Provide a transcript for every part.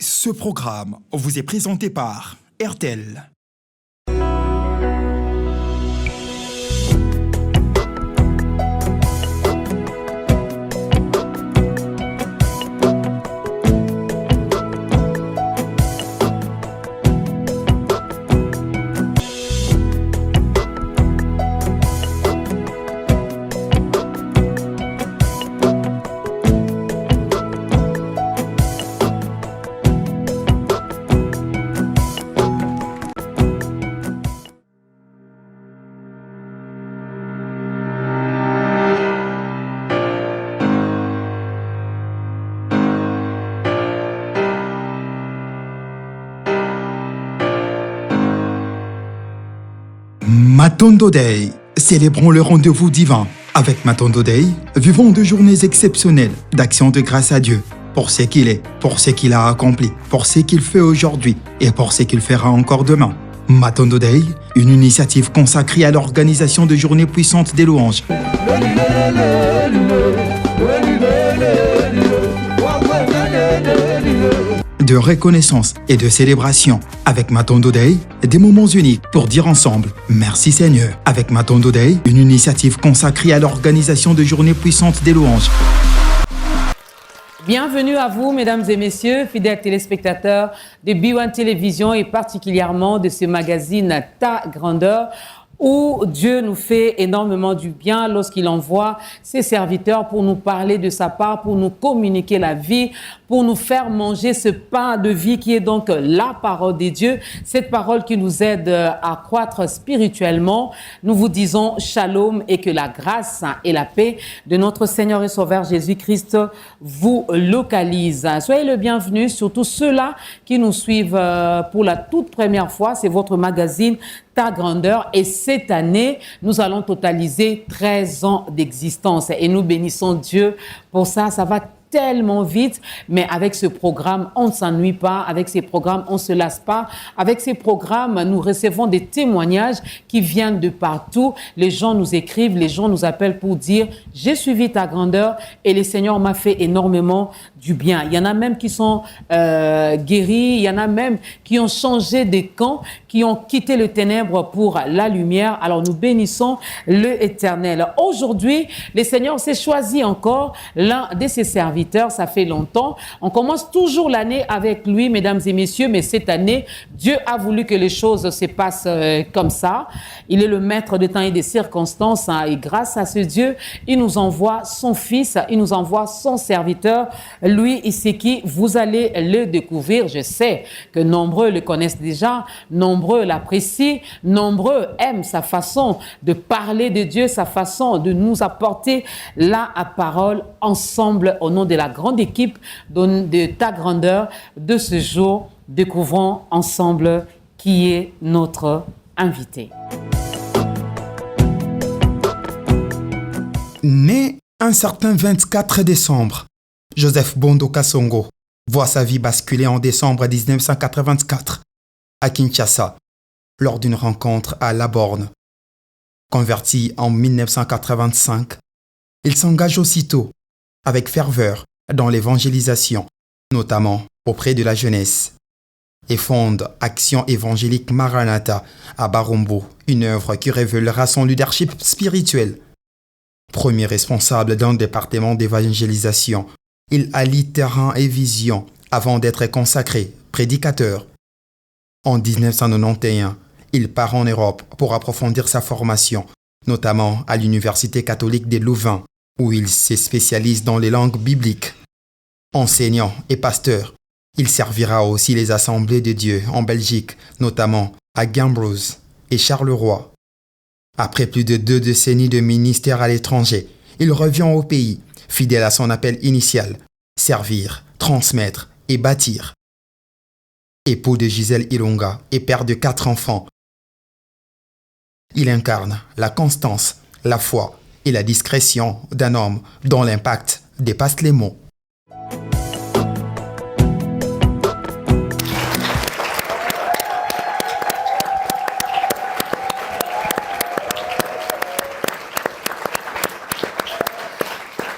Ce programme vous est présenté par RTL. Matondo Day, célébrons le rendez-vous divin. Avec Matondo Day, vivons 2 journées exceptionnelles d'action de grâce à Dieu pour ce qu'il est, pour ce qu'il a accompli, pour ce qu'il fait aujourd'hui et pour ce qu'il fera encore demain. Matondo Day, une initiative consacrée à l'organisation de journées puissantes des louanges, de reconnaissance et de célébration. Avec Matondo Day, des moments uniques pour dire ensemble merci Seigneur. Avec Matondo Day, une initiative consacrée à l'organisation de journées puissantes des louanges. Bienvenue à vous, mesdames et messieurs, fidèles téléspectateurs de B1 Télévision et particulièrement de ce magazine Ta Grandeur, où Dieu nous fait énormément du bien lorsqu'il envoie ses serviteurs pour nous parler de sa part, pour nous communiquer la vie, pour nous faire manger ce pain de vie qui est donc la parole de Dieu, cette parole qui nous aide à croître spirituellement. Nous vous disons shalom et que la grâce et la paix de notre Seigneur et Sauveur Jésus-Christ vous localisent. Soyez le bienvenu, surtout ceux-là qui nous suivent pour la toute première fois. C'est votre magazine Ta Grandeur et cette année, nous allons totaliser 13 ans d'existence et nous bénissons Dieu pour ça. Ça va tellement vite, mais avec ce programme, on ne s'ennuie pas. Avec ces programmes, on ne se lasse pas. Avec ces programmes, nous recevons des témoignages qui viennent de partout. Les gens nous écrivent, les gens nous appellent pour dire « J'ai suivi Ta Grandeur et le Seigneur m'a fait énormément du bien ». Il y en a même qui sont guéris, il y en a même qui ont changé de camp, qui ont quitté le ténèbre pour la lumière. Alors nous bénissons l'Éternel. Aujourd'hui, le Seigneur s'est choisi encore l'un de ses serviteurs. Ça fait longtemps. On commence toujours l'année avec lui, mesdames et messieurs, mais cette année, Dieu a voulu que les choses se passent comme ça. Il est le maître des temps et des circonstances, hein, et grâce à ce Dieu, il nous envoie son fils, il nous envoie son serviteur. Lui, ici qui, vous allez le découvrir. Je sais que nombreux le connaissent déjà, nombreux l'apprécient, nombreux aiment sa façon de parler de Dieu, sa façon de nous apporter la parole ensemble au nom de la grande équipe de Ta Grandeur de ce jour. Découvrons ensemble qui est notre invité. Né un certain 24 décembre, Joseph Bondo Kasongo voit sa vie basculer en décembre 1984 à Kinshasa lors d'une rencontre à La Borne. Converti en 1985, il s'engage aussitôt avec ferveur dans l'évangélisation, notamment auprès de la jeunesse, et fonde Action évangélique Maranatha à Barombo, une œuvre qui révélera son leadership spirituel. Premier responsable d'un département d'évangélisation, il allie terrain et vision avant d'être consacré prédicateur. En 1991, il part en Europe pour approfondir sa formation, notamment à l'Université catholique de Louvain, où il se spécialise dans les langues bibliques. Enseignant et pasteur, il servira aussi les assemblées de Dieu en Belgique, notamment à Gambrousse et Charleroi. Après plus de 2 décennies de ministère à l'étranger, il revient au pays, fidèle à son appel initial, servir, transmettre et bâtir. Époux de Gisèle Ilonga et père de 4 enfants, il incarne la constance, la foi et la discrétion d'un homme dont l'impact dépasse les mots.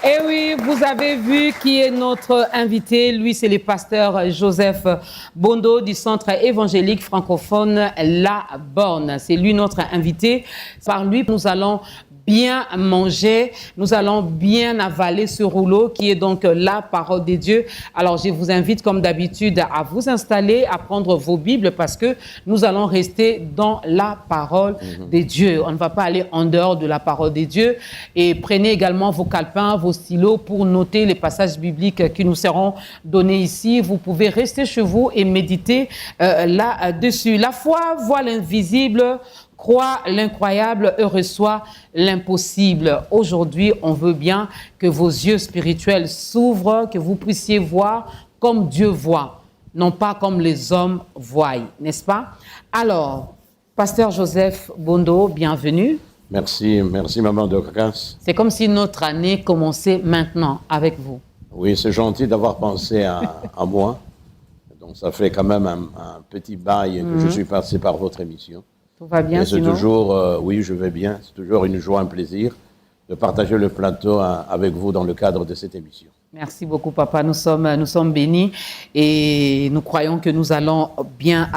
Et oui, vous avez vu qui est notre invité. Lui, c'est le pasteur Joseph Bondo du Centre évangélique francophone La Borne. C'est lui notre invité. Par lui, nous allons bien manger, nous allons bien avaler ce rouleau qui est donc la parole de Dieu. Alors, je vous invite comme d'habitude à vous installer, à prendre vos Bibles parce que nous allons rester dans la parole de Dieu. On ne va pas aller en dehors de la parole de Dieu. Et prenez également vos calepins, vos stylos pour noter les passages bibliques qui nous seront donnés ici. Vous pouvez rester chez vous et méditer là-dessus. La foi voit l'invisible, croit l'incroyable et reçoit l'impossible. Aujourd'hui, on veut bien que vos yeux spirituels s'ouvrent, que vous puissiez voir comme Dieu voit, non pas comme les hommes voient, n'est-ce pas? Alors, pasteur Joseph Bondo, bienvenue. Merci, merci maman Dorcas. C'est comme si notre année commençait maintenant avec vous. Oui, c'est gentil d'avoir pensé à moi. Donc ça fait quand même un petit bail que je suis passé par votre émission. Tout va bien, c'est toujours, oui, je vais bien. C'est toujours une joie, un plaisir de partager le plateau avec vous dans le cadre de cette émission. Merci beaucoup, papa. Nous sommes bénis et nous croyons que nous allons bien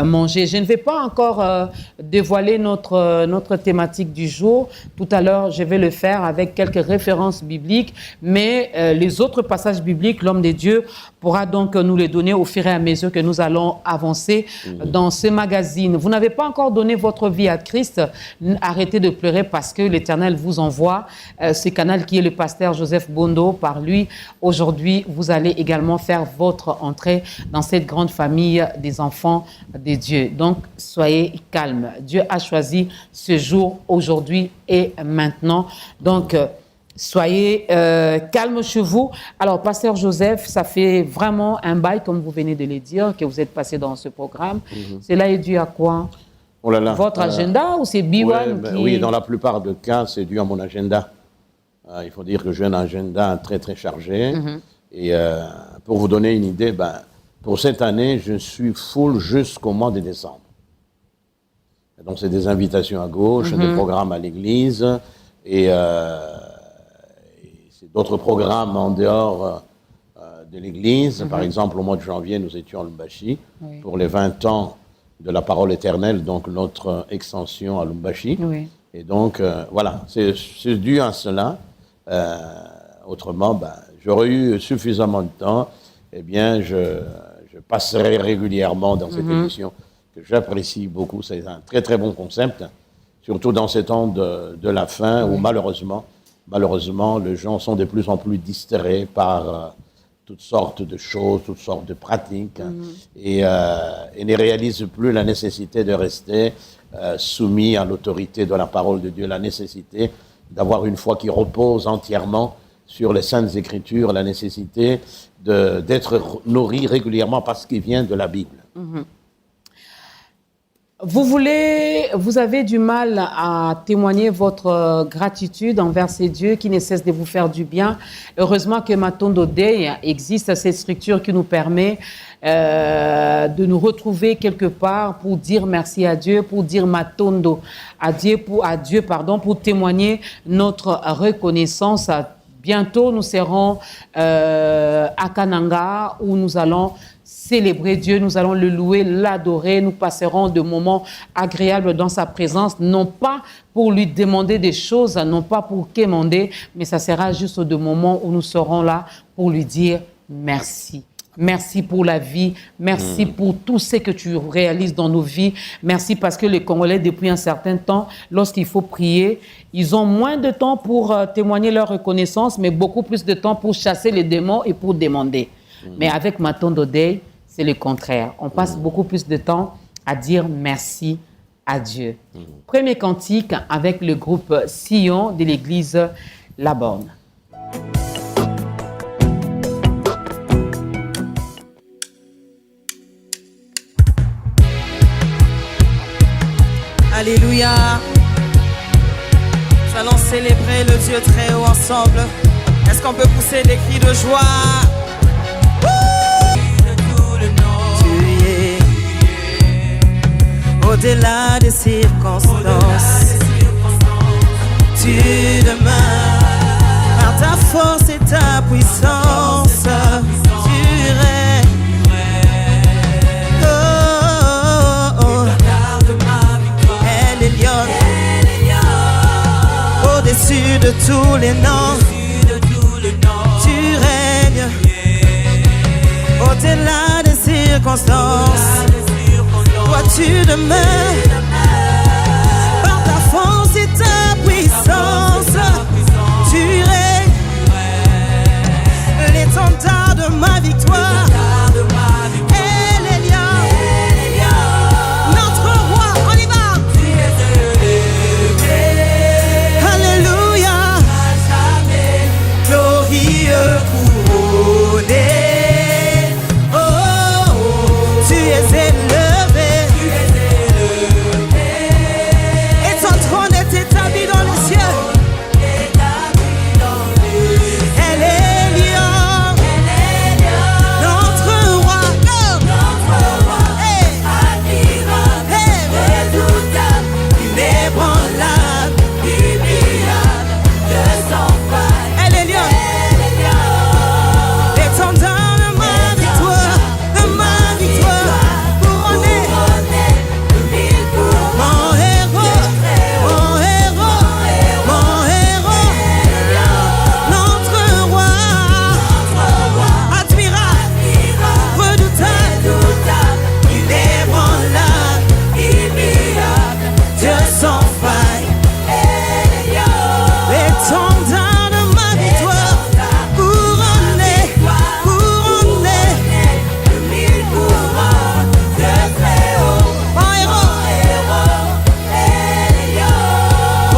manger. Je ne vais pas encore dévoiler notre thématique du jour. Tout à l'heure, je vais le faire avec quelques références bibliques, mais les autres passages bibliques, l'homme de Dieu pourra donc nous les donner au fur et à mesure que nous allons avancer dans ce magazine. Vous n'avez pas encore donné votre vie à Christ. Arrêtez de pleurer parce que l'Éternel vous envoie ce canal qui est le pasteur Joseph Bondo. Par lui, aujourd'hui, vous allez également faire votre entrée dans cette grande famille des enfants de Dieu. Donc, soyez calmes. Dieu a choisi ce jour, aujourd'hui et maintenant. Donc, soyez calmes chez vous. Alors, pasteur Joseph, ça fait vraiment un bail, comme vous venez de le dire, que vous êtes passé dans ce programme. Cela est dû à quoi? Oh là là, votre agenda ou c'est B1 qui... Oui, dans la plupart des cas, c'est dû à mon agenda. Il faut dire que j'ai un agenda très, très chargé. Et pour vous donner une idée, pour cette année, je suis full jusqu'au mois de décembre. Et donc, c'est des invitations à gauche, des programmes à l'église et c'est d'autres programmes en dehors de l'église. Par exemple, au mois de janvier, nous étions à Lubumbashi pour les 20 ans de la parole éternelle, donc notre extension à Lubumbashi. Et donc, voilà, c'est dû à cela. Autrement, j'aurais eu suffisamment de temps. Eh bien, je passerai régulièrement dans cette émission que j'apprécie beaucoup. C'est un très, très bon concept, surtout dans ces temps de la fin où malheureusement, les gens sont de plus en plus distraits par toutes sortes de choses, toutes sortes de pratiques et ne réalisent plus la nécessité de rester soumis à l'autorité de la parole de Dieu, la nécessité d'avoir une foi qui repose entièrement sur les Saintes Écritures, la nécessité d'être nourri régulièrement par ce qui vient de la Bible. Vous avez du mal à témoigner votre gratitude envers ces dieux qui ne cessent de vous faire du bien. Heureusement que Matondo Day existe, cette structure qui nous permet de nous retrouver quelque part pour dire merci à Dieu, pour dire Matondo à Dieu, pour témoigner notre reconnaissance. Bientôt, nous serons à Kananga où nous allons célébrer Dieu, nous allons le louer, l'adorer, nous passerons de moments agréables dans sa présence, non pas pour lui demander des choses, non pas pour quémander, mais ça sera juste de moments où nous serons là pour lui dire merci. Merci pour la vie, merci pour tout ce que tu réalises dans nos vies. Merci parce que les Congolais, depuis un certain temps, lorsqu'il faut prier, ils ont moins de temps pour témoigner leur reconnaissance, mais beaucoup plus de temps pour chasser les démons et pour demander. Mais avec Matondo Day, c'est le contraire. On passe beaucoup plus de temps à dire merci à Dieu. Premier cantique avec le groupe Sion de l'église La Borne. Alléluia. Nous allons célébrer le Dieu très haut ensemble. Est-ce qu'on peut pousser des cris de joie? Tu es au-delà des circonstances. Tu demeures par ta force et ta puissance. Tu règnes. Oh, oh, oh. Elle est lionne. Au-dessus de tous les noms. Tu règnes. Au-delà des circonstances. Toi tu demeures. Par ta force et ta puissance. Tu règnes. L'étendard de ma victoire. Elle est lionne. Notre roi, on y va. Alléluia. Glorieux couronné. Oh, oh, tu es élevé. Et ton trône est établi dans les cieux. Elle est lionne. Notre roi. Hey. Hey. Inébranlable. Elle est lionne. L'étendard de ma victoire. Couronné. Mon héros. Mon héros. Mon héros. Notre roi. Admirable. Redoutable. Inébranlable. Dieu sans faille. L'étendard de ma victoire. Couronné. Mon héros.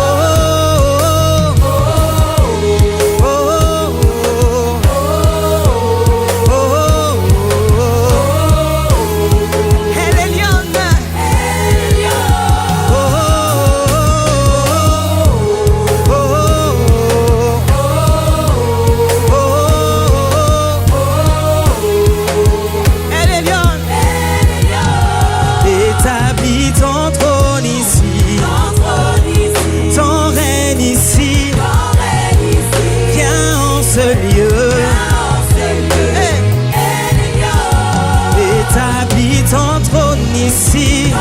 Oh, oh, oh, elle est lionne. Oh, elle est lionne. Établis ton trône ici, ton règne ici. Viens en ce lieu. Hey. Établis ton trône ici,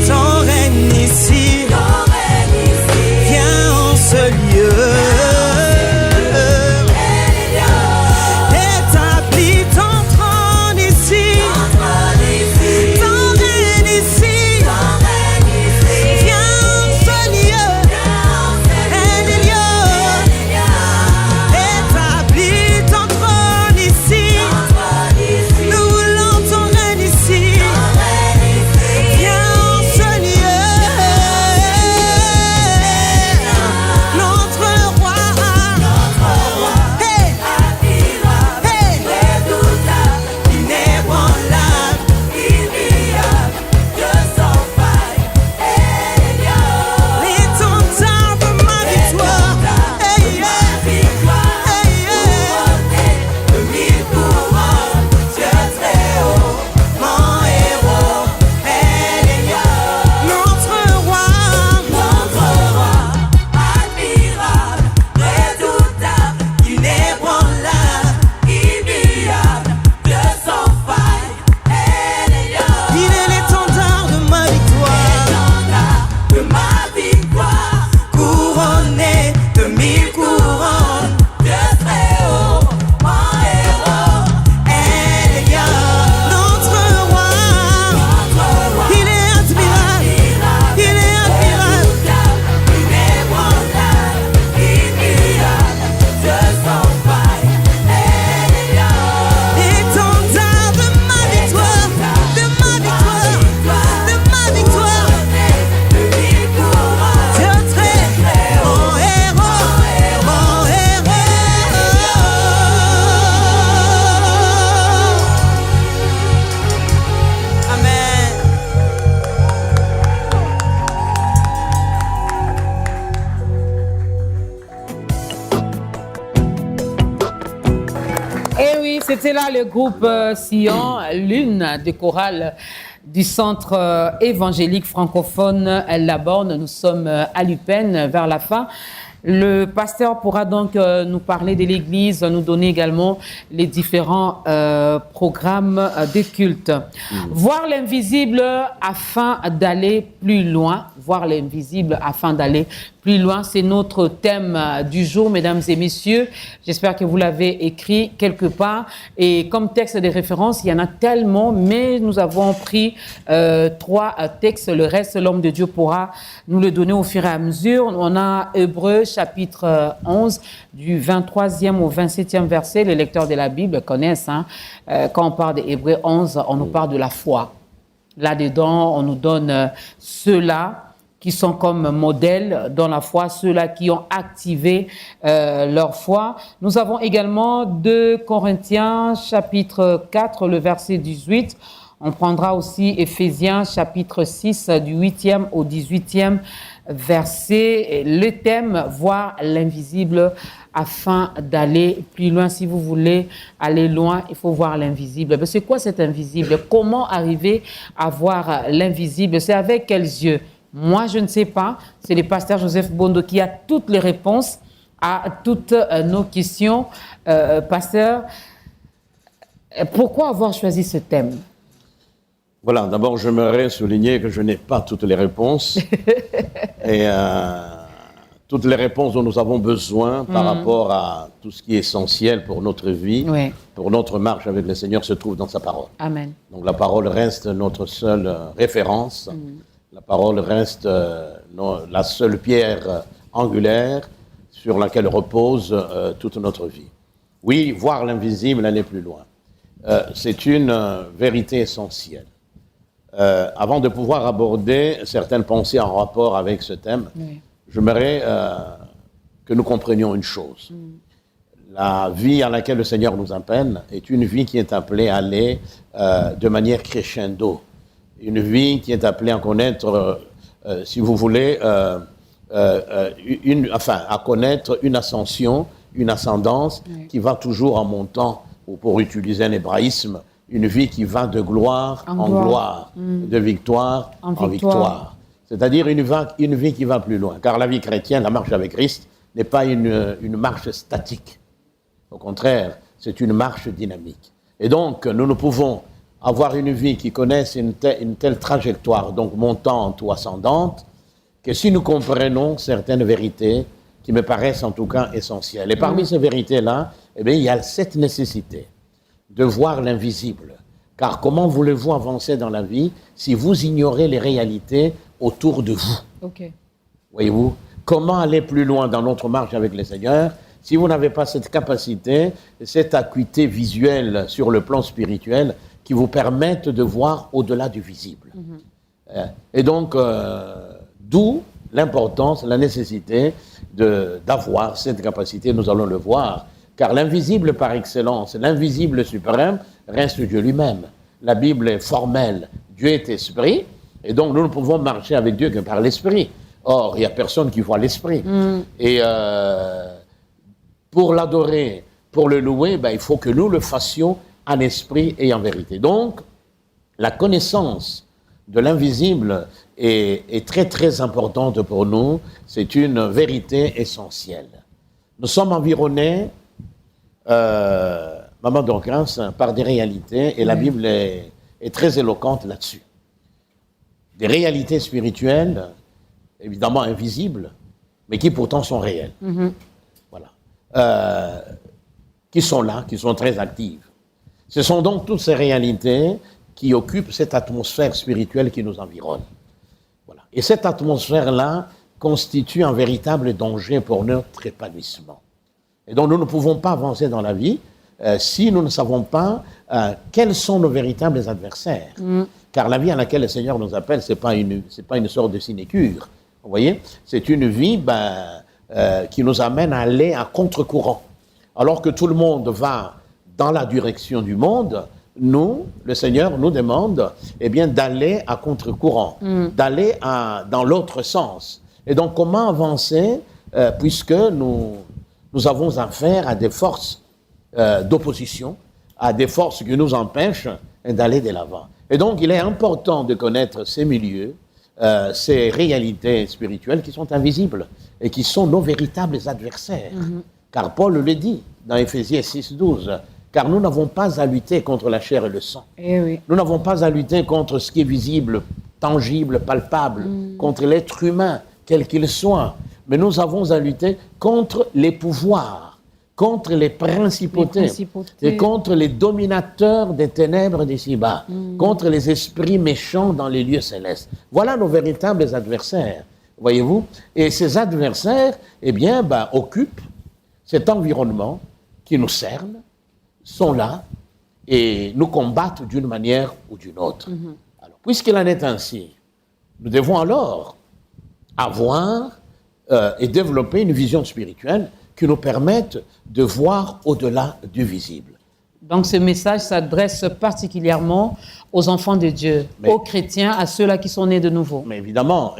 ton règne ici. Viens en ce lieu. Établis ton trône ici, ton règne ici. Viens en ce lieu. Elle est lionne. Établis ton trône ici. Nous voulons ton règne ici. Viens en ce lieu. Notre roi. Hey. Hey. Inébranlable. L'étendard de ma victoire. Hey, yeah. Hey, yeah. Mon héros. Elle est lionne. Notre roi. Inébranlable. Il est l'étendard de ma victoire. Couronné de 1000 couronnes. Elle est lionne. Notre roi. Il est admirable. L'étendard de ma victoire. Dieu très mon héros. Amen. Et oui, c'était là le groupe Sion, l'une des chorales du centre évangélique francophone La Borne. Nous sommes à l'UPEN vers la fin Le pasteur pourra donc nous parler de l'Église, nous donner également les différents programmes de culte. Voir l'invisible afin d'aller plus loin. Voir l'invisible afin d'aller plus loin, c'est notre thème du jour, mesdames et messieurs. J'espère que vous l'avez écrit quelque part. Et comme texte de référence, il y en a tellement, mais nous avons pris 3 textes. Le reste, l'homme de Dieu pourra nous le donner au fur et à mesure. On a Hébreux chapitre 11, du 23e au 27e verset. Les lecteurs de la Bible connaissent. Quand on parle d'Hébreux 11, on nous parle de la foi. Là-dedans, on nous donne ceux-là qui sont comme modèles dans la foi, ceux-là qui ont activé leur foi. Nous avons également 2 Corinthiens chapitre 4, le verset 18. On prendra aussi Éphésiens chapitre 6, du 8e au 18e verset. Le thème, voir l'invisible afin d'aller plus loin. Si vous voulez aller loin, il faut voir l'invisible. Mais c'est quoi cet invisible? Comment arriver à voir l'invisible? C'est avec quels yeux? Moi, je ne sais pas. C'est le pasteur Joseph Bondo qui a toutes les réponses à toutes nos questions. Pasteur, pourquoi avoir choisi ce thème? Voilà, d'abord, j'aimerais souligner que je n'ai pas toutes les réponses. Et toutes les réponses dont nous avons besoin par rapport à tout ce qui est essentiel pour notre vie, pour notre marche avec le Seigneur, se trouve dans sa parole. Amen. Donc la parole reste notre seule référence. La parole reste la seule pierre angulaire sur laquelle repose toute notre vie. Oui, voir l'invisible, aller plus loin. C'est une vérité essentielle. Avant de pouvoir aborder certaines pensées en rapport avec ce thème, j'aimerais que nous comprenions une chose. La vie à laquelle le Seigneur nous appelle est une vie qui est appelée à aller de manière crescendo. Une vie qui est appelée à connaître, si vous voulez, à connaître une ascension, une ascendance qui va toujours en montant, ou pour utiliser un hébraïsme, une vie qui va de gloire en gloire, de victoire en victoire. C'est-à-dire une vie qui va plus loin. Car la vie chrétienne, la marche avec Christ, n'est pas une marche statique. Au contraire, c'est une marche dynamique. Et donc, nous ne pouvons avoir une vie qui connaisse une telle trajectoire, donc montante ou ascendante, que si nous comprenons certaines vérités qui me paraissent en tout cas essentielles. Et parmi ces vérités-là, eh bien, il y a cette nécessité de voir l'invisible. Car comment voulez-vous avancer dans la vie si vous ignorez les réalités autour de vous? Voyez-vous, comment aller plus loin dans notre marche avec le Seigneur si vous n'avez pas cette capacité, cette acuité visuelle sur le plan spirituel qui vous permettent de voir au-delà du visible. Et donc, d'où l'importance, la nécessité d'avoir cette capacité, nous allons le voir, car l'invisible par excellence, l'invisible suprême, reste Dieu lui-même. La Bible est formelle, Dieu est esprit, et donc nous ne pouvons marcher avec Dieu que par l'esprit. Or, il n'y a personne qui voit l'esprit. Et pour l'adorer, pour le louer, il faut que nous le fassions en esprit et en vérité. Donc, la connaissance de l'invisible est très très importante pour nous. C'est une vérité essentielle. Nous sommes environnés, Maman Dorcas, par des réalités, et la Bible est très éloquente là-dessus. Des réalités spirituelles, évidemment invisibles, mais qui pourtant sont réelles. Voilà. Qui sont là, qui sont très actives. Ce sont donc toutes ces réalités qui occupent cette atmosphère spirituelle qui nous environne. Voilà. Et cette atmosphère-là constitue un véritable danger pour notre épanouissement. Et donc nous ne pouvons pas avancer dans la vie si nous ne savons pas quels sont nos véritables adversaires. Car la vie à laquelle le Seigneur nous appelle, c'est pas une sorte de sinécure. Vous voyez, c'est une vie qui nous amène à aller à contre-courant. Alors que tout le monde va dans la direction du monde, nous, le Seigneur nous demande d'aller à contre-courant, d'aller dans l'autre sens. Et donc, comment avancer puisque nous avons affaire à des forces d'opposition, à des forces qui nous empêchent d'aller de l'avant. Et donc, il est important de connaître ces milieux ces réalités spirituelles qui sont invisibles et qui sont nos véritables adversaires. Car Paul le dit dans Éphésiens 6:12, car nous n'avons pas à lutter contre la chair et le sang. Nous n'avons pas à lutter contre ce qui est visible, tangible, palpable, contre l'être humain, quel qu'il soit. Mais nous avons à lutter contre les pouvoirs, contre les principautés, et contre les dominateurs des ténèbres d'ici-bas, contre les esprits méchants dans les lieux célestes. Voilà nos véritables adversaires, voyez-vous. Et ces adversaires, eh bien, occupent cet environnement qui nous cerne, sont là et nous combattent d'une manière ou d'une autre. Alors, puisqu'il en est ainsi, nous devons alors avoir et développer une vision spirituelle qui nous permette de voir au-delà du visible. Donc ce message s'adresse particulièrement aux enfants de Dieu, aux chrétiens, à ceux-là qui sont nés de nouveau. Mais évidemment.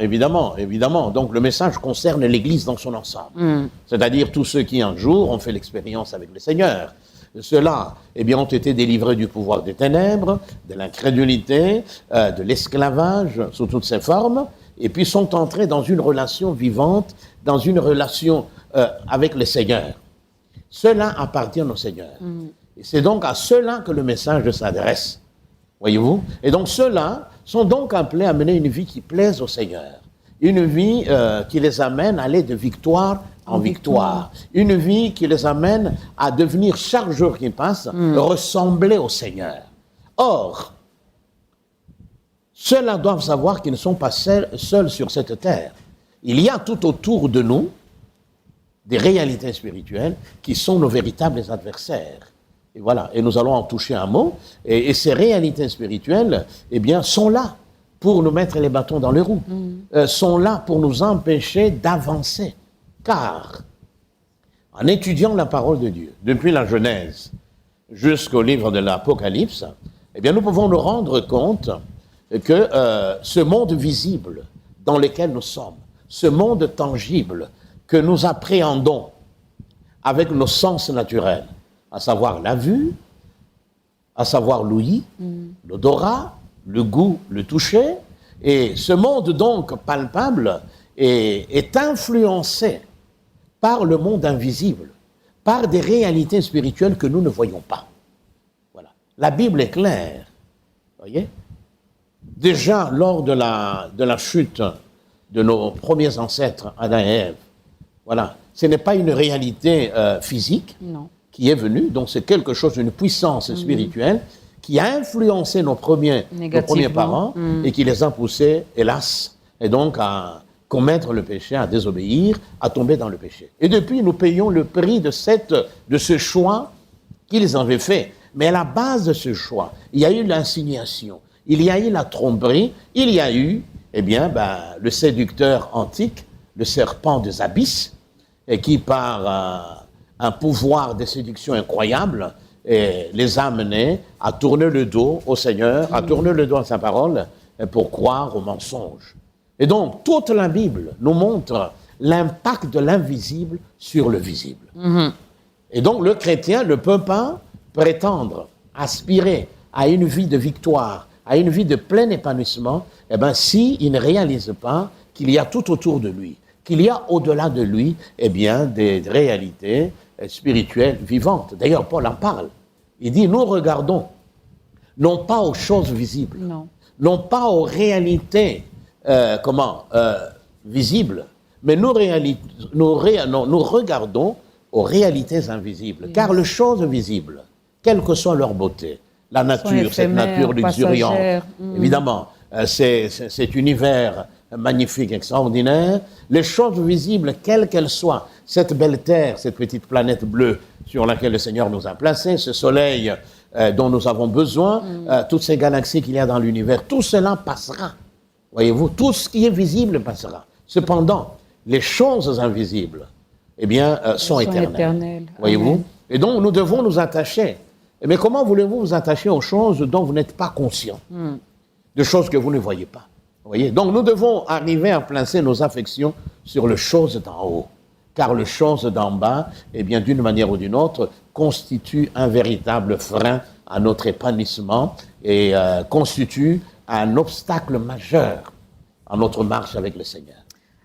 Donc le message concerne l'Église dans son ensemble. C'est-à-dire tous ceux qui un jour ont fait l'expérience avec le Seigneur. Ceux-là, eh bien, ont été délivrés du pouvoir des ténèbres, de l'incrédulité, de l'esclavage sous toutes ses formes, et puis sont entrés dans une relation vivante, dans une relation avec le Seigneur. Ceux-là appartiennent au Seigneur. Et c'est donc à ceux-là que le message s'adresse. Voyez-vous? Et donc ceux-là sont donc appelés à mener une vie qui plaise au Seigneur. Une vie qui les amène à aller de victoire en victoire. Une vie qui les amène à devenir, chaque jour qui passe, ressembler au Seigneur. Or, ceux-là doivent savoir qu'ils ne sont pas seuls sur cette terre. Il y a tout autour de nous des réalités spirituelles qui sont nos véritables adversaires. Et voilà, et nous allons en toucher un mot. Et ces réalités spirituelles, eh bien, sont là pour nous mettre les bâtons dans les roues, sont là pour nous empêcher d'avancer. Car, en étudiant la parole de Dieu, depuis la Genèse jusqu'au livre de l'Apocalypse, eh bien, nous pouvons nous rendre compte que ce monde visible dans lequel nous sommes, ce monde tangible que nous appréhendons avec nos sens naturels, à savoir la vue, à savoir l'ouïe, l'odorat, le goût, le toucher, et ce monde donc palpable est influencé par le monde invisible, par des réalités spirituelles que nous ne voyons pas. Voilà. La Bible est claire, voyez. Déjà, lors de la chute de nos premiers ancêtres, Adam et Ève, voilà, ce n'est pas une réalité physique qui est venue, donc c'est quelque chose, une puissance spirituelle qui a influencé nos premiers parents et qui les a poussés, hélas, et donc à commettre le péché, à désobéir, à tomber dans le péché. Et depuis, nous payons le prix de ce choix qu'ils avaient fait. Mais à la base de ce choix, il y a eu l'insinuation, il y a eu la tromperie, il y a eu, eh bien, le séducteur antique, le serpent des abysses, et qui, par un pouvoir de séduction incroyable, les a amenés à tourner le dos au Seigneur, à tourner le dos à sa parole, pour croire au mensonge. Et donc, toute la Bible nous montre l'impact de l'invisible sur le visible. Et donc, le chrétien ne peut pas prétendre, aspirer à une vie de victoire, à une vie de plein épanouissement, eh bien, s'il ne réalise pas qu'il y a tout autour de lui, qu'il y a au-delà de lui, eh bien, des réalités spirituelles vivantes. D'ailleurs, Paul en parle. Il dit, nous regardons non pas aux choses visibles, non pas aux réalités visibles, mais nous regardons aux réalités invisibles. Car les choses visibles, quelle que soit leur beauté, la nature, cette nature luxuriante, évidemment, cet univers magnifique, extraordinaire, les choses visibles, quelles qu'elles soient, cette belle terre, cette petite planète bleue sur laquelle le Seigneur nous a placés, ce soleil dont nous avons besoin, toutes ces galaxies qu'il y a dans l'univers, tout cela passera. Voyez-vous, tout ce qui est visible passera. Cependant, les choses invisibles, eh bien, sont éternelles. Voyez-vous? Et donc, nous devons nous attacher. Mais comment voulez-vous vous attacher aux choses dont vous n'êtes pas conscient? De choses que vous ne voyez pas. Voyez? Donc, nous devons arriver à placer nos affections sur les choses d'en haut. Car les choses d'en bas, eh bien, d'une manière ou d'une autre, constituent un véritable frein à notre épanouissement et constituent un obstacle majeur à notre marche avec le Seigneur.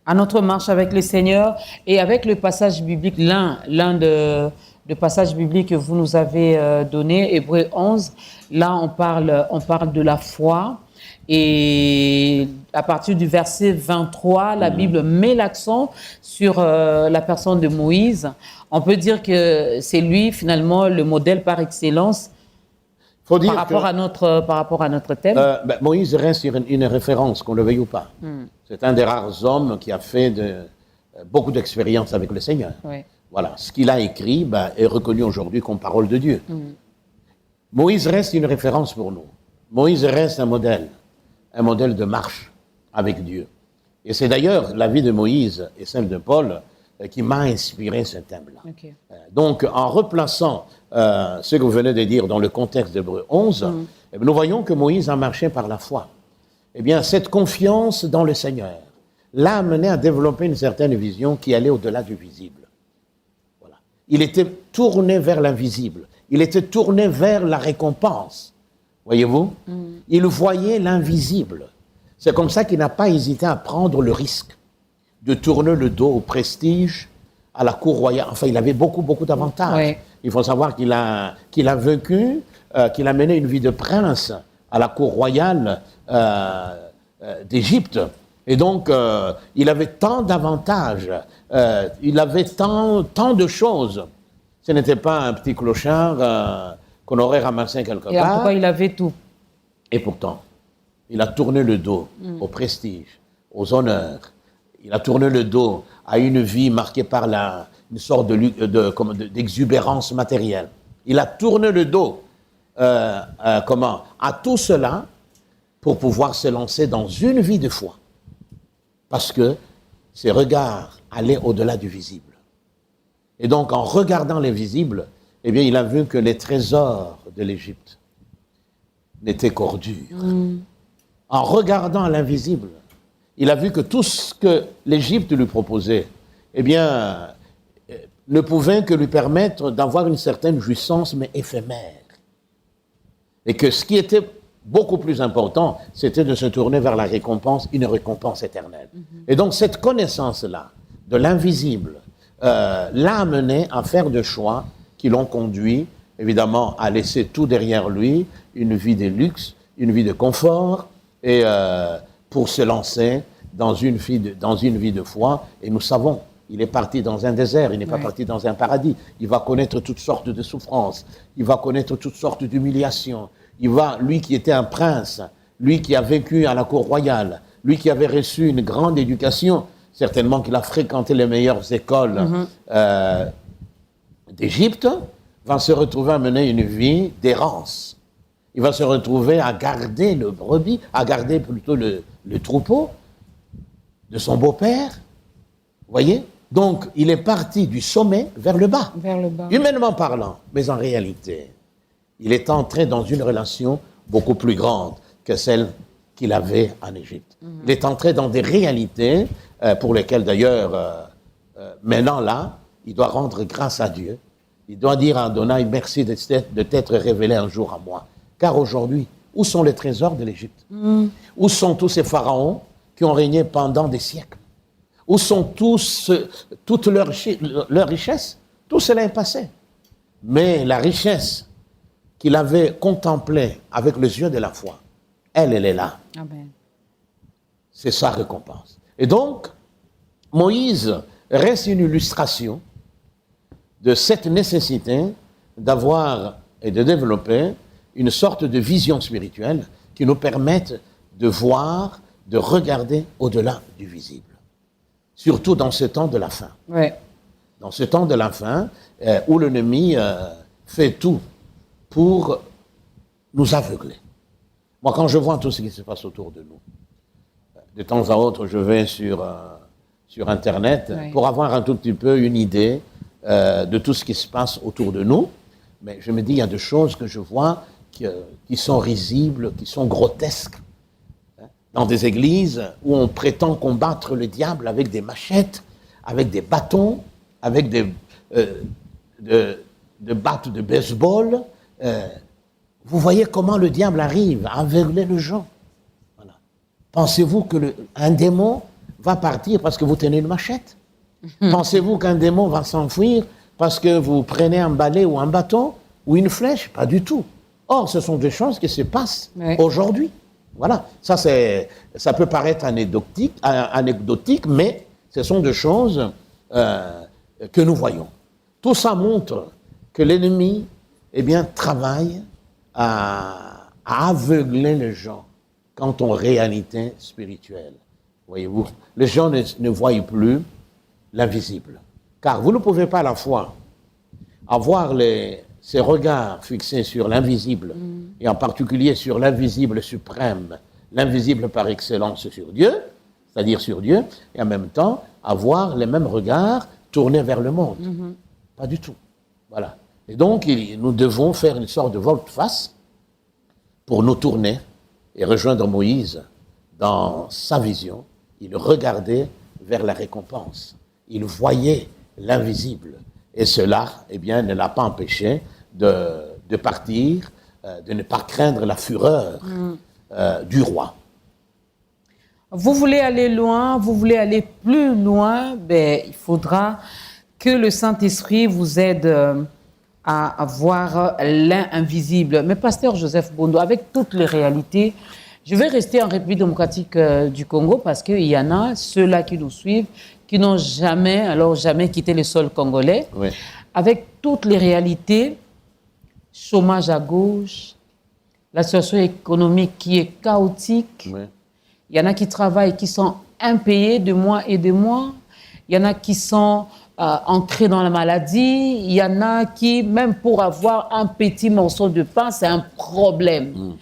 À notre marche avec le Seigneur et avec le passage biblique, l'un de passages bibliques que vous nous avez donné, Hébreux 11, là on parle de la foi. Et à partir du verset 23, la Bible met l'accent sur la personne de Moïse. On peut dire que c'est lui, finalement, le modèle par excellence par rapport à notre thème. Moïse reste une référence, qu'on le veuille ou pas. C'est un des rares hommes qui a fait beaucoup d'expérience avec le Seigneur. Oui. Voilà, ce qu'il a écrit est reconnu aujourd'hui comme parole de Dieu. Moïse reste une référence pour nous. Moïse reste un modèle de marche avec Dieu. Et c'est d'ailleurs la vie de Moïse et celle de Paul qui m'a inspiré ce thème-là. Okay. Donc, en replaçant ce que vous venez de dire dans le contexte d'Hébreux 11, nous voyons que Moïse a marché par la foi. Eh bien, cette confiance dans le Seigneur l'a amené à développer une certaine vision qui allait au-delà du visible. Voilà. Il était tourné vers l'invisible. Il était tourné vers la récompense. Voyez-vous? Il voyait l'invisible. C'est comme ça qu'il n'a pas hésité à prendre le risque de tourner le dos au prestige, à la cour royale. Enfin, il avait beaucoup d'avantages. Oui. Il faut savoir qu'il a vécu, qu'il a mené une vie de prince à la cour royale d'Égypte. Et donc, il avait tant d'avantages, il avait tant de choses. Ce n'était pas un petit clochard qu'on aurait ramassé quelque part. Et en tout cas, il avait tout. Et pourtant, il a tourné le dos au prestige, aux honneurs. Il a tourné le dos à une vie marquée par une sorte d'exubérance matérielle. Il a tourné le dos à tout cela pour pouvoir se lancer dans une vie de foi. Parce que ses regards allaient au-delà du visible. Et donc, en regardant les visibles, eh bien, il a vu que les trésors de l'Égypte n'étaient qu'ordures. En regardant l'invisible, il a vu que tout ce que l'Égypte lui proposait, eh bien, ne pouvait que lui permettre d'avoir une certaine jouissance, mais éphémère. Et que ce qui était beaucoup plus important, c'était de se tourner vers la récompense, une récompense éternelle. Et donc, cette connaissance-là, de l'invisible, l'a amené à faire des choix qui l'ont conduit, évidemment, à laisser tout derrière lui, une vie de luxe, une vie de confort, et pour se lancer dans une vie de foi. Et nous savons, il est parti dans un désert, il n'est pas parti dans un paradis. Il va connaître toutes sortes de souffrances, il va connaître toutes sortes d'humiliations. Lui qui était un prince, lui qui a vécu à la cour royale, lui qui avait reçu une grande éducation, certainement qu'il a fréquenté les meilleures écoles d'Égypte, va se retrouver à mener une vie d'errance. Il va se retrouver à garder le brebis, à garder plutôt le troupeau de son beau-père. Vous voyez? Donc, il est parti du sommet vers le bas. Vers le bas. Humainement parlant. Mais en réalité, il est entré dans une relation beaucoup plus grande que celle qu'il avait en Égypte. Il est entré dans des réalités pour lesquelles, d'ailleurs, maintenant là, il doit rendre grâce à Dieu. Il doit dire à Adonai, merci de t'être révélé un jour à moi. Car aujourd'hui, où sont les trésors de l'Égypte? Où sont tous ces pharaons qui ont régné pendant des siècles? Où sont toute leur richesse? Tout cela est passé. Mais la richesse qu'il avait contemplée avec les yeux de la foi, elle est là. Amen. C'est sa récompense. Et donc, Moïse reste une illustration de cette nécessité d'avoir et de développer une sorte de vision spirituelle qui nous permette de voir, de regarder au-delà du visible. Surtout dans ce temps de la fin. Ouais. Dans ce temps de la fin, où l'ennemi fait tout pour nous aveugler. Moi, quand je vois tout ce qui se passe autour de nous, de temps à autre, je vais sur Internet pour avoir un tout petit peu une idée de tout ce qui se passe autour de nous. Mais je me dis, il y a des choses que je vois qui sont risibles, qui sont grotesques. Dans des églises où on prétend combattre le diable avec des machettes, avec des bâtons, avec des battes de baseball. Vous voyez comment le diable arrive à aveugler les gens. Voilà. Pensez-vous qu'un démon va partir parce que vous tenez une machette? Pensez-vous qu'un démon va s'enfuir parce que vous prenez un balai ou un bâton ou une flèche? Pas du tout. Or, ce sont des choses qui se passent aujourd'hui. Voilà. Ça peut paraître anecdotique, mais ce sont des choses que nous voyons. Tout ça montre que l'ennemi, travaille à aveugler les gens quant aux réalités spirituelles. Voyez-vous, les gens ne voient plus l'invisible. Car vous ne pouvez pas à la fois avoir ces regards fixés sur l'invisible, et en particulier sur l'invisible suprême, l'invisible par excellence sur Dieu, c'est-à-dire sur Dieu, et en même temps avoir les mêmes regards tournés vers le monde. Pas du tout. Voilà. Et donc, nous devons faire une sorte de volte-face pour nous tourner et rejoindre Moïse dans sa vision. Il regardait vers la récompense. Il voyait l'invisible. Et cela, ne l'a pas empêché de partir, de ne pas craindre la fureur du roi. Vous voulez aller loin, vous voulez aller plus loin, il faudra que le Saint-Esprit vous aide à voir l'invisible. Mais Pasteur Joseph Bondo, avec toutes les réalités, je vais rester en République démocratique du Congo parce qu'il y en a, ceux-là qui nous suivent, qui n'ont jamais quitté le sol congolais. Oui. Avec toutes les réalités, chômage à gauche, la situation économique qui est chaotique. Oui. Il y en a qui travaillent, qui sont impayés de mois et de mois. Il y en a qui sont ancrés dans la maladie. Il y en a qui, même pour avoir un petit morceau de pain, c'est un problème.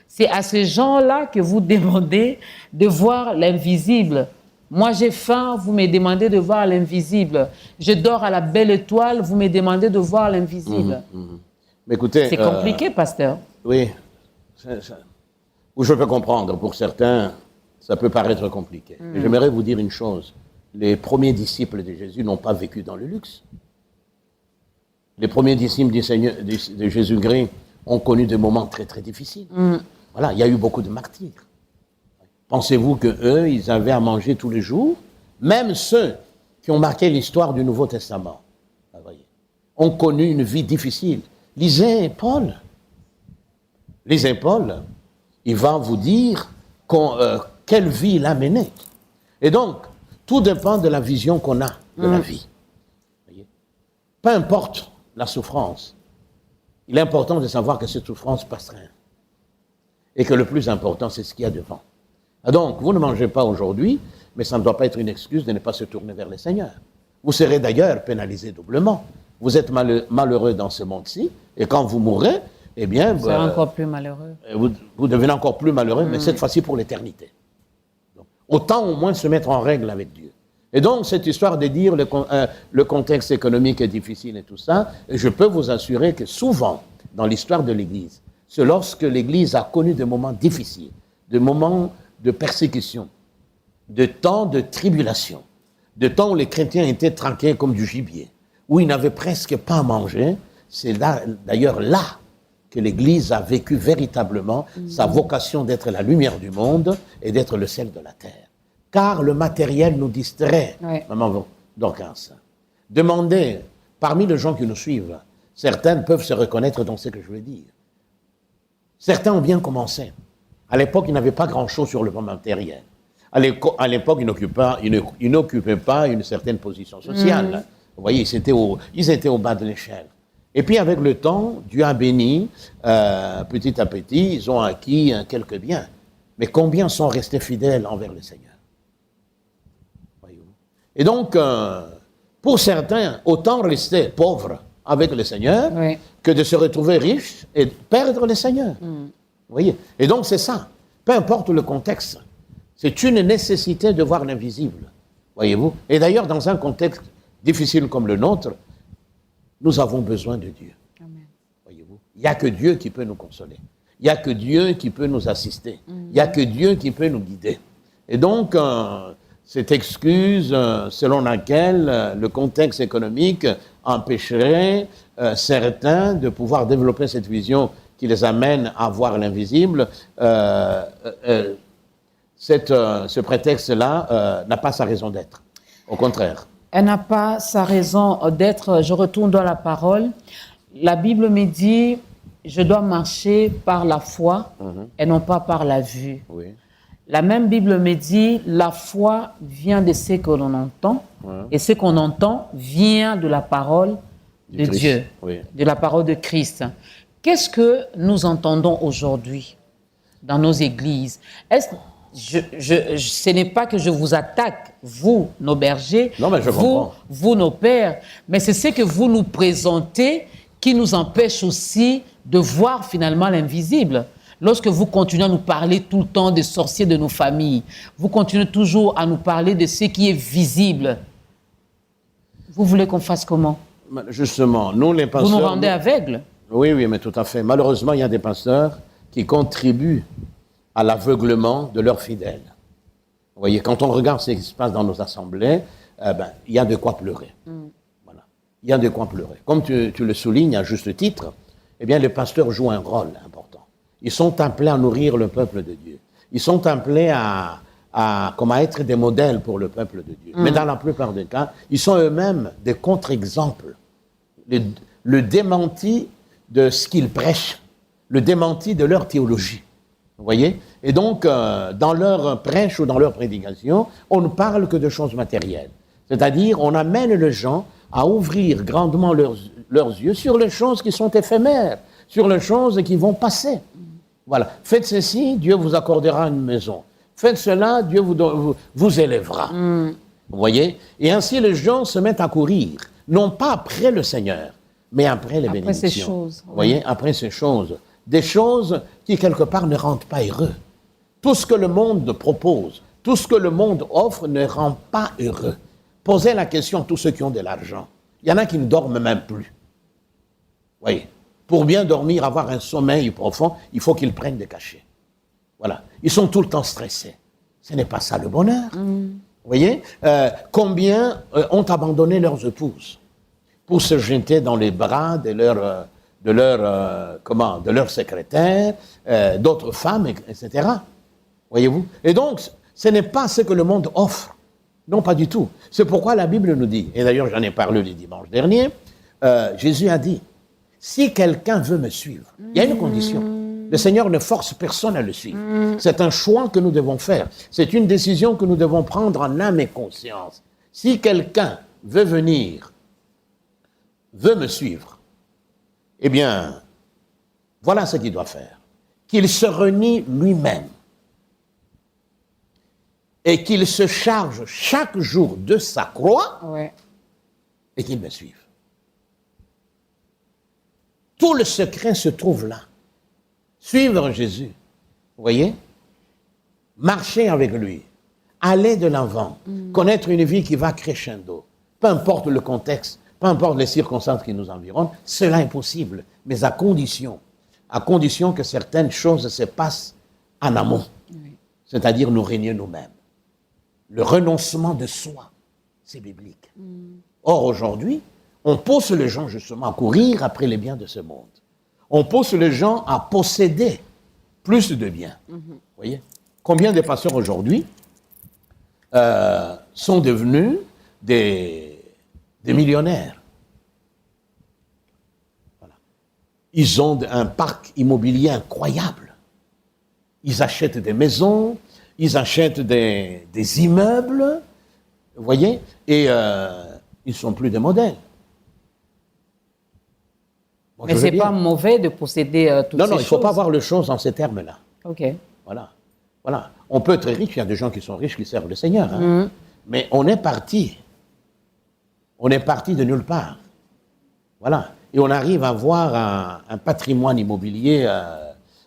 C'est à ces gens-là que vous demandez de voir l'invisible. Moi, j'ai faim, vous me demandez de voir l'invisible. Je dors à la belle étoile, vous me demandez de voir l'invisible. Mais écoutez, c'est compliqué, pasteur. Oui. Ou je peux comprendre, pour certains, ça peut paraître compliqué. Mais j'aimerais vous dire une chose. Les premiers disciples de Jésus n'ont pas vécu dans le luxe. Les premiers disciples de Jésus-Christ ont connu des moments très, très difficiles. Voilà, il y a eu beaucoup de martyrs. Pensez-vous qu'eux, ils avaient à manger tous les jours? Même ceux qui ont marqué l'histoire du Nouveau Testament, ont connu une vie difficile. Lisez Paul. Lisez Paul. Il va vous dire quelle vie il a menée. Et donc, tout dépend de la vision qu'on a de la vie. Peu importe la souffrance, il est important de savoir que cette souffrance passera. Et que le plus important, c'est ce qu'il y a devant. Donc, vous ne mangez pas aujourd'hui, mais ça ne doit pas être une excuse de ne pas se tourner vers le Seigneur. Vous serez d'ailleurs pénalisé doublement. Vous êtes malheureux dans ce monde-ci, et quand vous mourrez, vous serez encore plus malheureux. Vous devenez encore plus malheureux, mais cette fois-ci pour l'éternité. Autant au moins se mettre en règle avec Dieu. Et donc, cette histoire de dire le contexte économique est difficile et tout ça, je peux vous assurer que souvent, dans l'histoire de l'Église, c'est lorsque l'Église a connu des moments difficiles, des moments de persécution, de temps de tribulation, de temps où les chrétiens étaient tranquilles comme du gibier, où ils n'avaient presque pas à manger. C'est d'ailleurs là que l'Église a vécu véritablement sa vocation d'être la lumière du monde et d'être le sel de la terre. Car le matériel nous distrait. Maman Dorcas, demandez, parmi les gens qui nous suivent, certains peuvent se reconnaître dans ce que je veux dire. Certains ont bien commencé. À l'époque, ils n'avaient pas grand-chose sur le plan matériel. À l'époque, ils n'occupaient pas une certaine position sociale. Vous voyez, ils étaient au bas de l'échelle. Et puis, avec le temps, Dieu a béni, petit à petit, ils ont acquis quelques biens. Mais combien sont restés fidèles envers le Seigneur? Voyez-vous. Et donc, pour certains, autant rester pauvres avec le Seigneur que de se retrouver riches et perdre le Seigneur. Vous voyez? Et donc, c'est ça. Peu importe le contexte, c'est une nécessité de voir l'invisible. Voyez-vous? Et d'ailleurs, dans un contexte difficile comme le nôtre, nous avons besoin de Dieu. Amen. Voyez-vous? Il n'y a que Dieu qui peut nous consoler. Il n'y a que Dieu qui peut nous assister. Il n'y a que Dieu qui peut nous guider. Et donc, cette excuse selon laquelle le contexte économique empêcherait certains de pouvoir développer cette vision qui les amène à voir l'invisible, ce prétexte-là n'a pas sa raison d'être. Au contraire. Elle n'a pas sa raison d'être. Je retourne dans la parole. La Bible me dit, je dois marcher par la foi et non pas par la vue. Oui. La même Bible me dit, la foi vient de ce que l'on entend et ce qu'on entend vient de la parole de Christ. Dieu, Oui. de la parole de Christ. Qu'est-ce que nous entendons aujourd'hui dans nos églises? Ce n'est pas que je vous attaque, vous, nos bergers, Non, mais je comprends. vous, nos pères, mais c'est ce que vous nous présentez qui nous empêche aussi de voir finalement l'invisible. Lorsque vous continuez à nous parler tout le temps des sorciers de nos familles, vous continuez toujours à nous parler de ce qui est visible. Vous voulez qu'on fasse comment? Justement, nous les pasteurs... Vous nous rendez aveugles? Oui, mais tout à fait. Malheureusement, il y a des pasteurs qui contribuent à l'aveuglement de leurs fidèles. Vous voyez, quand on regarde ce qui se passe dans nos assemblées, il y a de quoi pleurer. Voilà. Il y a de quoi pleurer. Comme tu le soulignes à juste titre, eh bien, les pasteurs jouent un rôle important. Ils sont appelés à nourrir le peuple de Dieu. Ils sont appelés à être des modèles pour le peuple de Dieu. Mais dans la plupart des cas, ils sont eux-mêmes des contre-exemples. Le démenti de ce qu'ils prêchent, le démenti de leur théologie. Vous voyez? Et donc, dans leur prêche ou dans leur prédication, on ne parle que de choses matérielles. C'est-à-dire, on amène les gens à ouvrir grandement leurs yeux sur les choses qui sont éphémères, sur les choses qui vont passer. Voilà. Faites ceci, Dieu vous accordera une maison. Faites cela, Dieu vous élèvera. Vous voyez? Et ainsi, les gens se mettent à courir, non pas après le Seigneur, mais après les bénédictions. Après ces choses. Vous voyez? Après ces choses. Des choses qui, quelque part, ne rendent pas heureux. Tout ce que le monde propose, tout ce que le monde offre ne rend pas heureux. Posez la question à tous ceux qui ont de l'argent. Il y en a qui ne dorment même plus. Vous voyez? Pour bien dormir, avoir un sommeil profond, il faut qu'ils prennent des cachets. Voilà. Ils sont tout le temps stressés. Ce n'est pas ça le bonheur. Vous voyez? Combien ont abandonné leurs épouses pour se jeter dans les bras de leurs secrétaires, d'autres femmes, etc. Voyez-vous? Et donc, ce n'est pas ce que le monde offre. Non, pas du tout. C'est pourquoi la Bible nous dit, et d'ailleurs j'en ai parlé le dimanche dernier, Jésus a dit, si quelqu'un veut me suivre, il y a une condition. Le Seigneur ne force personne à le suivre. C'est un choix que nous devons faire. C'est une décision que nous devons prendre en âme et conscience. Si quelqu'un veut venir, veut me suivre, eh bien, voilà ce qu'il doit faire. Qu'il se renie lui-même et qu'il se charge chaque jour de sa croix et qu'il me suive. Tout le secret se trouve là. Suivre Jésus, vous voyez? Marcher avec lui, aller de l'avant, connaître une vie qui va crescendo, peu importe le contexte, peu importe les circonstances qui nous environnent, cela est possible, mais à condition que certaines choses se passent en amont, c'est-à-dire nous régner nous-mêmes. Le renoncement de soi, c'est biblique. Or, aujourd'hui, on pousse les gens justement à courir après les biens de ce monde. On pousse les gens à posséder plus de biens. Vous voyez? Combien de pasteurs aujourd'hui sont devenus des millionnaires? Voilà. Ils ont un parc immobilier incroyable. Ils achètent des maisons, ils achètent des immeubles, vous voyez? Et ils ne sont plus des modèles. Bon, mais ce n'est pas mauvais de posséder toutes ces choses. Non, il ne faut pas voir les choses en ces termes-là. OK. Voilà. On peut être riche, il y a des gens qui sont riches qui servent le Seigneur. Hein. Mais on est parti. On est parti de nulle part. Voilà. Et on arrive à avoir un patrimoine immobilier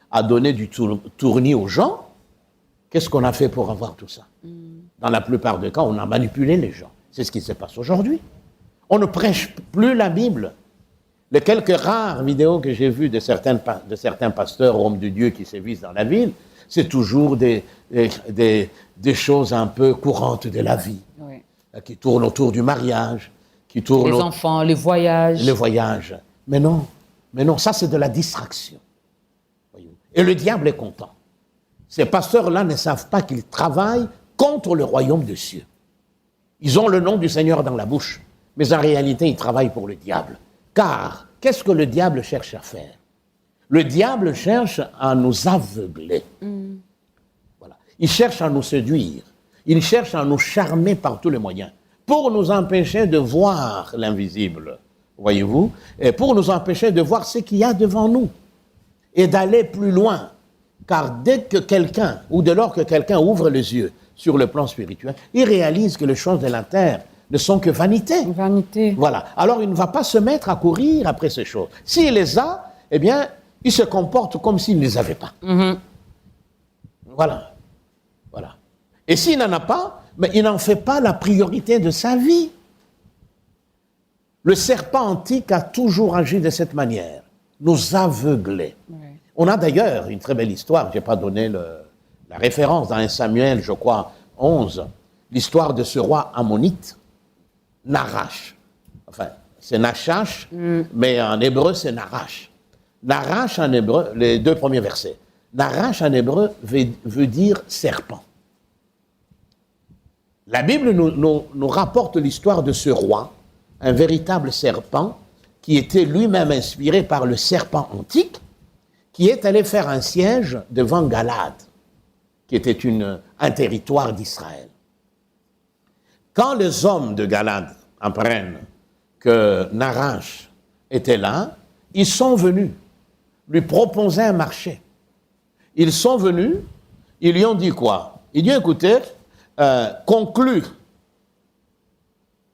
à donner du tournis aux gens. Qu'est-ce qu'on a fait pour avoir tout ça? Dans la plupart des cas, on a manipulé les gens. C'est ce qui se passe aujourd'hui. On ne prêche plus la Bible. Les quelques rares vidéos que j'ai vues de certains pasteurs, hommes de Dieu qui sévissent dans la ville, c'est toujours des choses un peu courantes de la vie, qui tournent autour du mariage, qui tournent... Les enfants, les voyages. Les voyages. Mais non, ça c'est de la distraction. Et le diable est content. ces pasteurs-là ne savent pas qu'ils travaillent contre le royaume des cieux. Ils ont le nom du Seigneur dans la bouche, mais en réalité, ils travaillent pour le diable. Car, qu'est-ce que le diable cherche à faire? Le diable cherche à nous aveugler. Voilà. Il cherche à nous séduire. Il cherche à nous charmer par tous les moyens pour nous empêcher de voir l'invisible, voyez-vous, et pour nous empêcher de voir ce qu'il y a devant nous et d'aller plus loin. Car dès que quelqu'un, ou dès lors que quelqu'un ouvre les yeux sur le plan spirituel, il réalise que les choses de la terre ne sont que vanité. Vanité. Voilà. Alors, il ne va pas se mettre à courir après ces choses. S'il les a, eh bien, il se comporte comme s'il ne les avait pas. Voilà. Voilà. Et s'il n'en a pas, mais il n'en fait pas la priorité de sa vie. Le serpent antique a toujours agi de cette manière, nous aveugler. On a d'ailleurs une très belle histoire, je n'ai pas donné la référence dans 1 Samuel, je crois, 11, l'histoire de ce roi ammonite, Nahash. Enfin, c'est Nachash, mais en hébreu, c'est Nahash. Nahash en hébreu, les 2 premiers versets. Nahash en hébreu veut dire serpent. La Bible nous rapporte l'histoire de ce roi, un véritable serpent, qui était lui-même inspiré par le serpent antique, qui est allé faire un siège devant Galade, qui était un territoire d'Israël. Quand les hommes de Galade apprennent que Nahash était là, ils sont venus lui proposer un marché. Ils sont venus, ils lui ont dit quoi? Ils lui ont dit, écoutez, conclue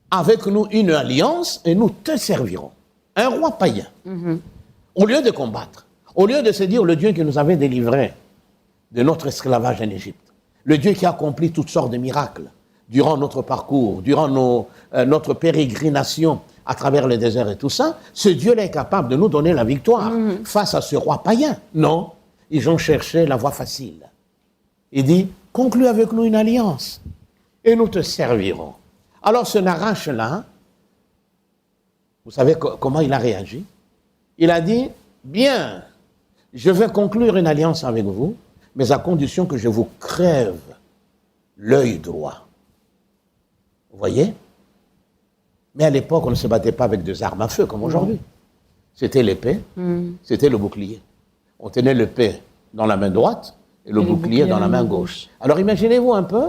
avec nous une alliance et nous te servirons. Un roi païen. Au lieu de combattre, au lieu de se dire le Dieu qui nous avait délivrés de notre esclavage en Égypte, le Dieu qui a accompli toutes sortes de miracles durant notre parcours, durant notre pérégrination à travers le désert et tout ça, ce Dieu-là est capable de nous donner la victoire face à ce roi païen. Non, ils ont cherché la voie facile. Il dit, conclue avec nous une alliance et nous te servirons. Alors ce Nahash-là, vous savez comment il a réagi? Il a dit, bien, je vais conclure une alliance avec vous, mais à condition que je vous crève l'œil droit. Vous voyez? Mais à l'époque, on ne se battait pas avec des armes à feu comme aujourd'hui. C'était l'épée, c'était le bouclier. On tenait l'épée dans la main droite et le bouclier dans la main gauche. Alors imaginez-vous un peu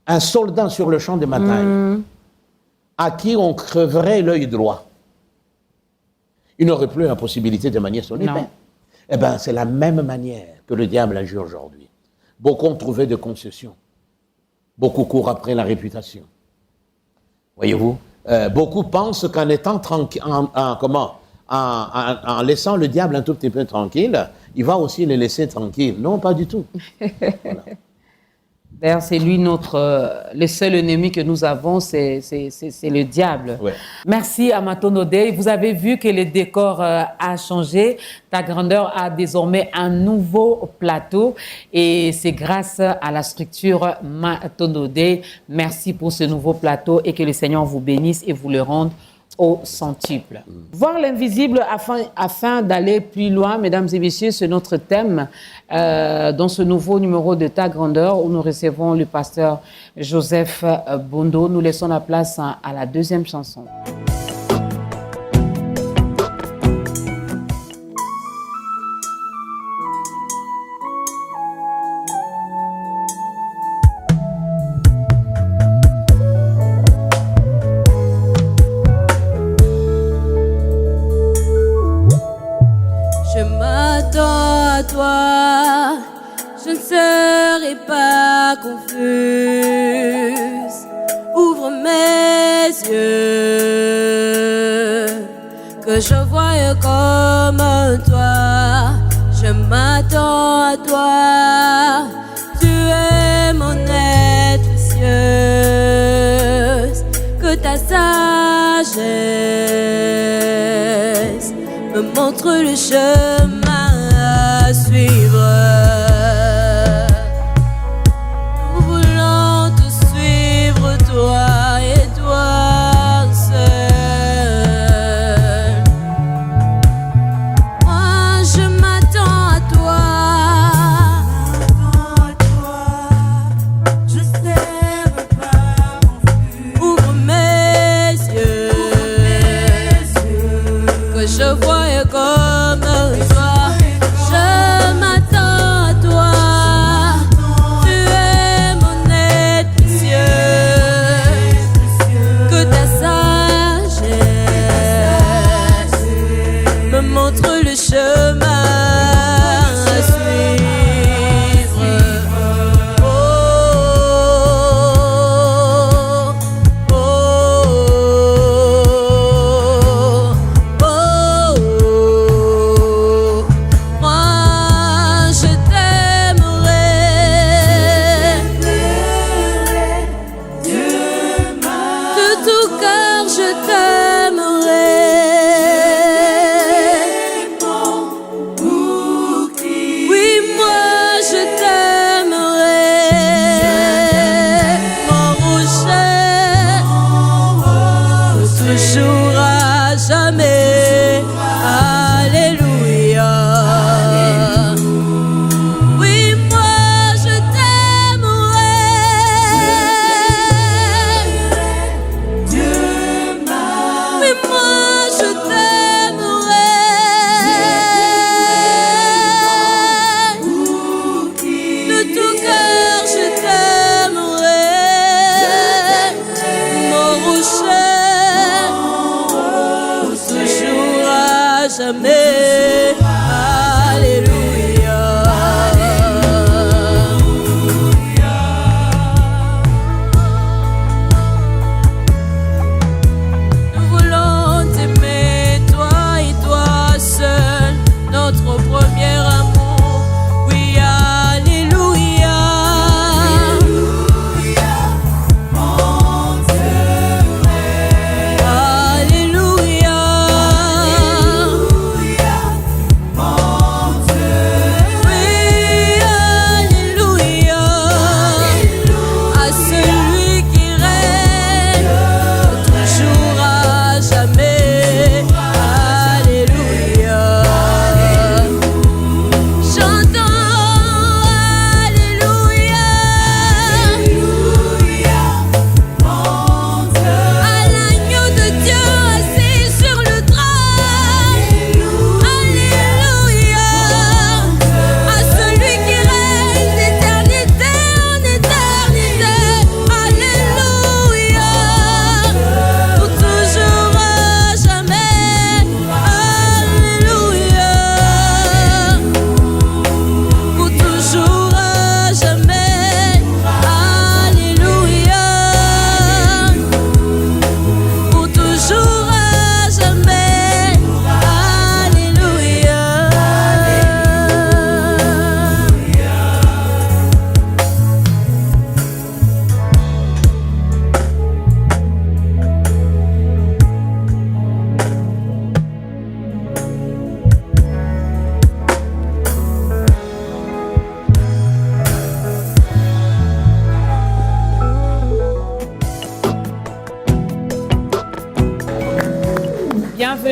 un soldat sur le champ de bataille à qui on creverait l'œil droit. Il n'aurait plus la possibilité de manier son épée. Eh bien, c'est la même manière que le diable agit aujourd'hui. Beaucoup ont trouvé des concessions. Beaucoup courent après la réputation. Voyez-vous, beaucoup pensent qu'en étant tranquille, en laissant le diable un tout petit peu tranquille, il va aussi les laisser tranquilles. Non, pas du tout. Voilà. D'ailleurs, c'est lui le seul ennemi que nous avons, c'est le diable. Ouais. Merci Amato Dey. Vous avez vu que le décor a changé. Ta grandeur a désormais un nouveau plateau et c'est grâce à la structure Amato Dey. Merci pour ce nouveau plateau et que le Seigneur vous bénisse et vous le rende au centuple. Voir l'invisible afin d'aller plus loin, mesdames et messieurs, c'est notre thème dans ce nouveau numéro de Ta Grandeur où nous recevons le pasteur Joseph Bondo. Nous laissons la place à la deuxième chanson. Toi, je ne serai pas confuse. Ouvre mes yeux, que je voie comme toi. Je m'attends à toi. Tu es mon aide précieuse, que ta sagesse me montre le chemin à suivre. Nous voulons te suivre, toi et toi seul. Moi je m'attends à toi,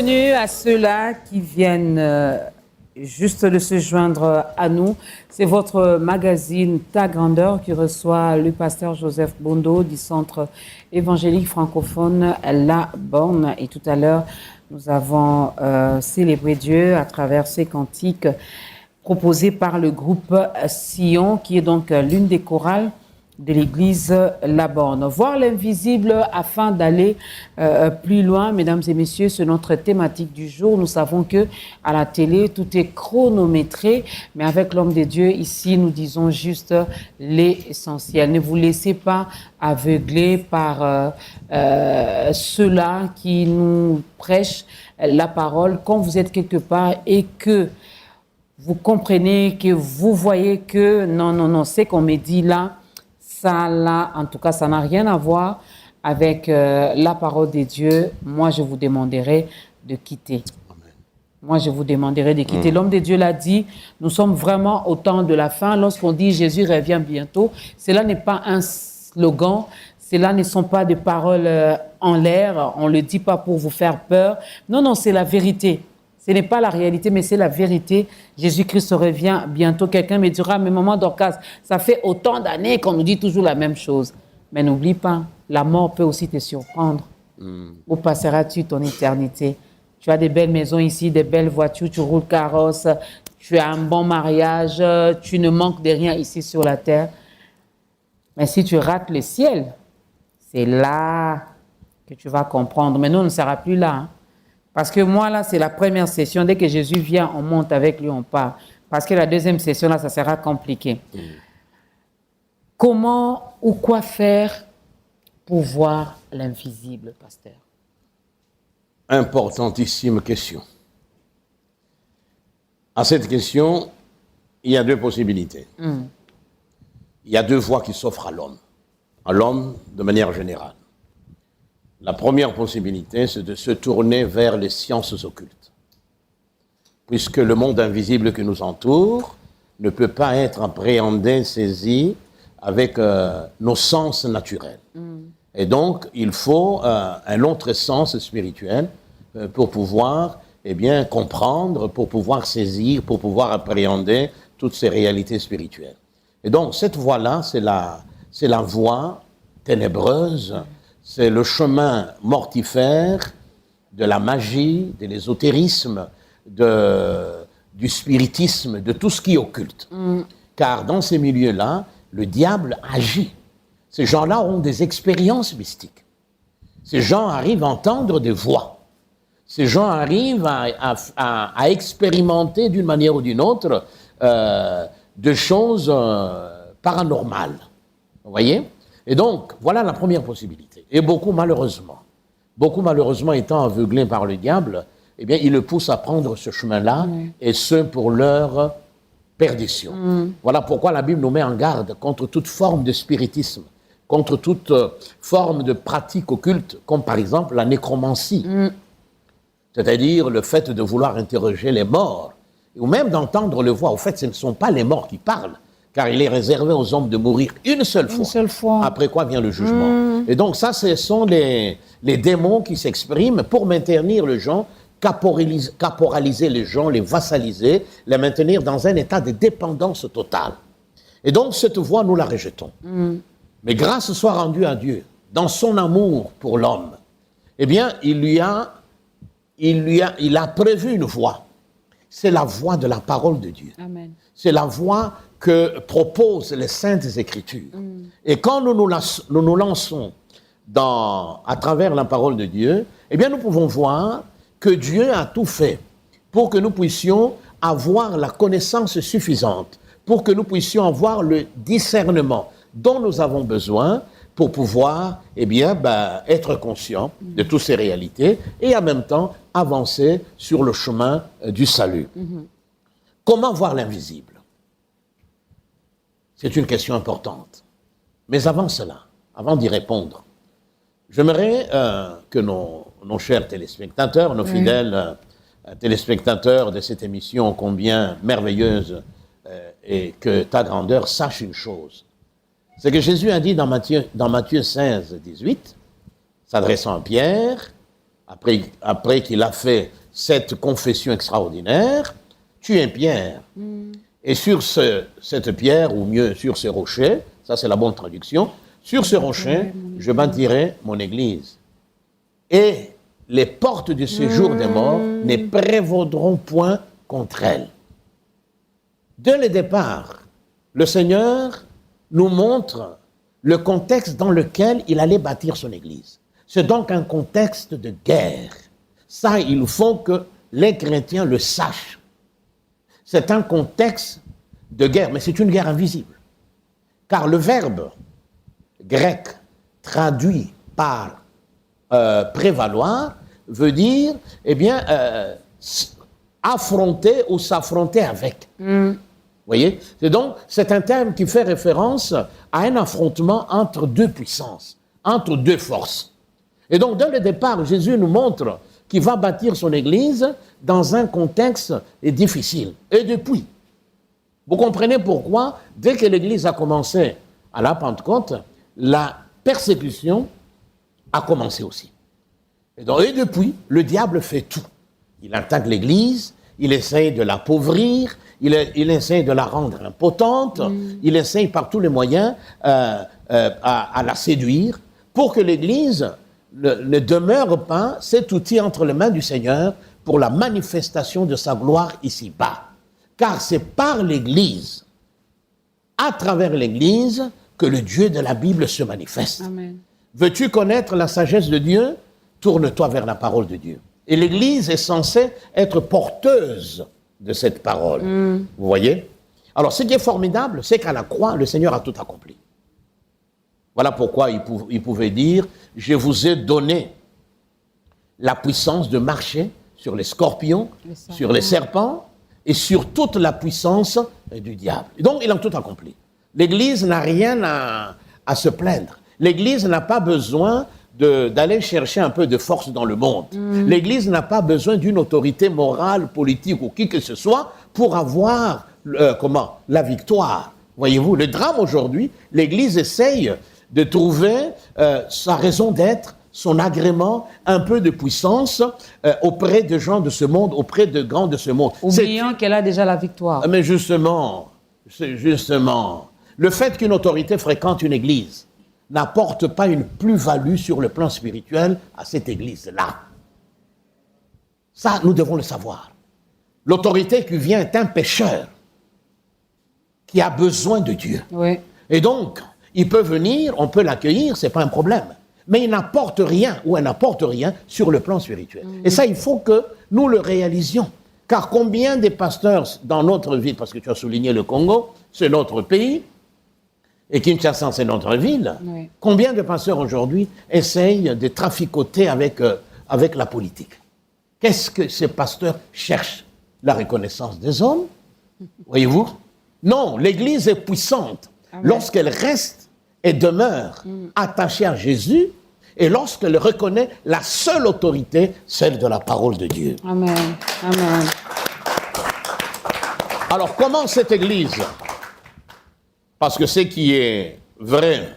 bienvenue à ceux-là qui viennent juste de se joindre à nous. C'est votre magazine Ta Grandeur qui reçoit le pasteur Joseph Bondo du Centre évangélique francophone La Borne. Et tout à l'heure, nous avons célébré Dieu à travers ces cantiques proposés par le groupe Sion, qui est donc l'une des chorales de l'église La Borne. Voir l'invisible afin d'aller plus loin, mesdames et messieurs, c'est notre thématique du jour. Nous savons que à la télé, tout est chronométré, mais avec l'homme de Dieu, ici, nous disons juste l'essentiel. Ne vous laissez pas aveugler par ceux-là qui nous prêchent la parole. Quand vous êtes quelque part et que vous comprenez, que vous voyez que non, c'est qu'on me dit là, ça là, en tout cas, ça n'a rien à voir avec la parole de Dieu. Moi, je vous demanderai de quitter. Amen. Moi, je vous demanderai de quitter. L'homme de Dieu l'a dit, nous sommes vraiment au temps de la fin. Lorsqu'on dit Jésus revient bientôt, cela n'est pas un slogan, cela ne sont pas des paroles en l'air, on ne le dit pas pour vous faire peur. Non, c'est la vérité. Ce n'est pas la réalité, mais c'est la vérité. Jésus-Christ revient bientôt. Quelqu'un me dira, mais maman Dorcas, ça fait autant d'années qu'on nous dit toujours la même chose. Mais n'oublie pas, la mort peut aussi te surprendre. Où passeras-tu ton éternité? Tu as des belles maisons ici, des belles voitures, tu roules carrosse, tu as un bon mariage, tu ne manques de rien ici sur la terre. Mais si tu rates le ciel, c'est là que tu vas comprendre. Mais nous, on ne sera plus là. Parce que moi, là, c'est la première session. Dès que Jésus vient, on monte avec lui, on part. Parce que la deuxième session, là, ça sera compliqué. Comment ou quoi faire pour voir l'invisible, pasteur? Importantissime question. À cette question, il y a deux possibilités. Il y a deux voies qui s'offrent à l'homme de manière générale. La première possibilité, c'est de se tourner vers les sciences occultes. Puisque le monde invisible qui nous entoure ne peut pas être appréhendé, saisi avec nos sens naturels. Et donc, il faut un autre sens spirituel pour pouvoir comprendre, pour pouvoir saisir, pour pouvoir appréhender toutes ces réalités spirituelles. Et donc, cette voie-là, c'est la voie ténébreuse. C'est le chemin mortifère de la magie, de l'ésotérisme, du spiritisme, de tout ce qui est occulte. Car dans ces milieux-là, le diable agit. Ces gens-là ont des expériences mystiques. Ces gens arrivent à entendre des voix. Ces gens arrivent à expérimenter d'une manière ou d'une autre de choses paranormales. Vous voyez ? Et donc, voilà la première possibilité. Et beaucoup malheureusement étant aveuglés par le diable, ils le poussent à prendre ce chemin-là, et ce pour leur perdition. Voilà pourquoi la Bible nous met en garde contre toute forme de spiritisme, contre toute forme de pratique occulte, comme par exemple la nécromancie. C'est-à-dire le fait de vouloir interroger les morts, ou même d'entendre le voix. Au fait, ce ne sont pas les morts qui parlent, car il est réservé aux hommes de mourir une seule fois. Après quoi vient le jugement. Et donc ça, ce sont les démons qui s'expriment pour maintenir les gens, caporaliser les gens, les vassaliser, les maintenir dans un état de dépendance totale. Et donc cette voie, nous la rejetons. Mais grâce soit rendue à Dieu, dans son amour pour l'homme, il a prévu une voie. C'est la voie de la parole de Dieu. Amen. C'est la voie que proposent les Saintes Écritures. Et quand nous nous lançons à travers la parole de Dieu, nous pouvons voir que Dieu a tout fait pour que nous puissions avoir la connaissance suffisante, pour que nous puissions avoir le discernement dont nous avons besoin pour pouvoir être conscients de toutes ces réalités et en même temps avancer sur le chemin du salut. Comment voir l'invisible? C'est une question importante. Mais avant cela, avant d'y répondre, j'aimerais que nos chers téléspectateurs, nos fidèles téléspectateurs de cette émission combien merveilleuse et que Ta Grandeur sache une chose. C'est que Jésus a dit dans Matthieu 16, 18, s'adressant à Pierre, après qu'il a fait cette confession extraordinaire, tu es Pierre. Et sur cette pierre, ou mieux sur ce rocher, ça c'est la bonne traduction, sur ce rocher, je bâtirai mon église. Et les portes du séjour des morts ne prévaudront point contre elle. Dès le départ, le Seigneur nous montre le contexte dans lequel il allait bâtir son église. C'est donc un contexte de guerre. Ça, il faut que les chrétiens le sachent. C'est un contexte de guerre, mais c'est une guerre invisible. Car le verbe grec traduit par prévaloir veut dire, eh bien, affronter ou s'affronter avec. Vous voyez? C'est un terme qui fait référence à un affrontement entre deux puissances, entre deux forces. Et donc, dès le départ, Jésus nous montre qu'il va bâtir son Église dans un contexte difficile. Et depuis, vous comprenez pourquoi, dès que l'Église a commencé à la Pentecôte, la persécution a commencé aussi. Et depuis, le diable fait tout. Il attaque l'Église, il essaye de l'appauvrir, il essaye de la rendre impotente, il essaye par tous les moyens à la séduire pour que l'Église ne demeure pas cet outil entre les mains du Seigneur pour la manifestation de sa gloire ici-bas. Car c'est par l'Église, à travers l'Église, que le Dieu de la Bible se manifeste. Amen. Veux-tu connaître la sagesse de Dieu? Tourne-toi vers la parole de Dieu. Et l'Église est censée être porteuse de cette parole. Vous voyez? Alors, ce qui est formidable, c'est qu'à la croix, le Seigneur a tout accompli. Voilà pourquoi il pouvait dire « Je vous ai donné la puissance de marcher sur les scorpions, sur les serpents et sur toute la puissance du diable. » Et donc, il a tout accompli. L'Église n'a rien à se plaindre. L'Église n'a pas besoin d'aller chercher un peu de force dans le monde. L'Église n'a pas besoin d'une autorité morale, politique ou qui que ce soit pour avoir la victoire. Voyez-vous, le drame aujourd'hui, l'Église essaye de trouver sa raison d'être, son agrément, un peu de puissance auprès de gens de ce monde, auprès de grands de ce monde. Oubliant qu'elle a déjà la victoire. Mais justement, le fait qu'une autorité fréquente une église n'apporte pas une plus-value sur le plan spirituel à cette église-là. Ça, nous devons le savoir. L'autorité qui vient est un pécheur qui a besoin de Dieu. Oui. Et donc, il peut venir, on peut l'accueillir, ce n'est pas un problème. Mais il n'apporte rien, ou elle n'apporte rien sur le plan spirituel. Et ça, il faut que nous le réalisions. Car combien de pasteurs dans notre ville, parce que tu as souligné le Congo, c'est notre pays, et Kinshasa, c'est notre ville, combien de pasteurs aujourd'hui essayent de traficoter avec la politique? Qu'est-ce que ces pasteurs cherchent? La reconnaissance des hommes? Voyez-vous? Non, l'Église est puissante lorsqu'elle reste et demeure attachée à Jésus et lorsqu'elle reconnaît la seule autorité, celle de la parole de Dieu. Amen. Amen. Alors, comment cette Église? Parce que ce qui est vrai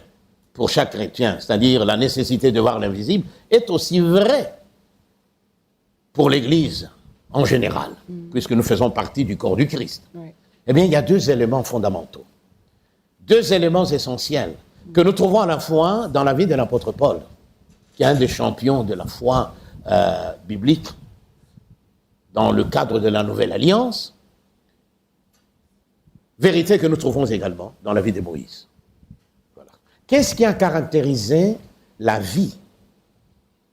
pour chaque chrétien, c'est-à-dire la nécessité de voir l'invisible, est aussi vrai pour l'Église en général, puisque nous faisons partie du corps du Christ. Eh bien, il y a deux éléments fondamentaux, deux éléments essentiels que nous trouvons à la fois dans la vie de l'apôtre Paul, qui est un des champions de la foi biblique dans le cadre de la Nouvelle Alliance, vérité que nous trouvons également dans la vie de Moïse. Voilà. Qu'est-ce qui a caractérisé la vie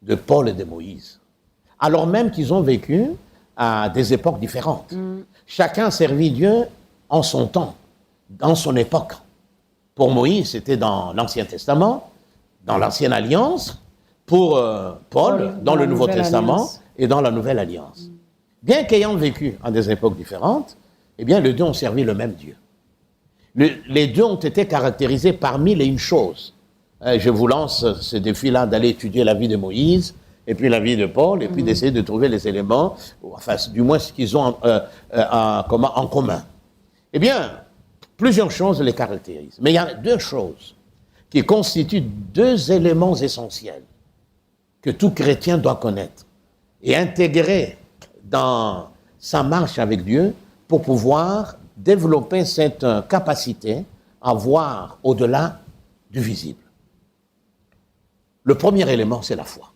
de Paul et de Moïse, alors même qu'ils ont vécu à des époques différentes? Chacun a servi Dieu en son temps, dans son époque. Pour Moïse, c'était dans l'Ancien Testament, dans l'Ancienne Alliance, pour Paul, dans le Nouveau Testament et dans la Nouvelle Alliance. Bien qu'ayant vécu à des époques différentes, eh bien, les deux ont servi le même Dieu. Les deux ont été caractérisés par mille et une choses. Je vous lance ce défi-là d'aller étudier la vie de Moïse, et puis la vie de Paul, et puis d'essayer de trouver les éléments, enfin, du moins ce qu'ils ont en commun. Eh bien, plusieurs choses les caractérisent. Mais il y a deux choses qui constituent deux éléments essentiels que tout chrétien doit connaître. et intégré dans sa marche avec Dieu pour pouvoir développer cette capacité à voir au-delà du visible. Le premier élément, c'est la foi.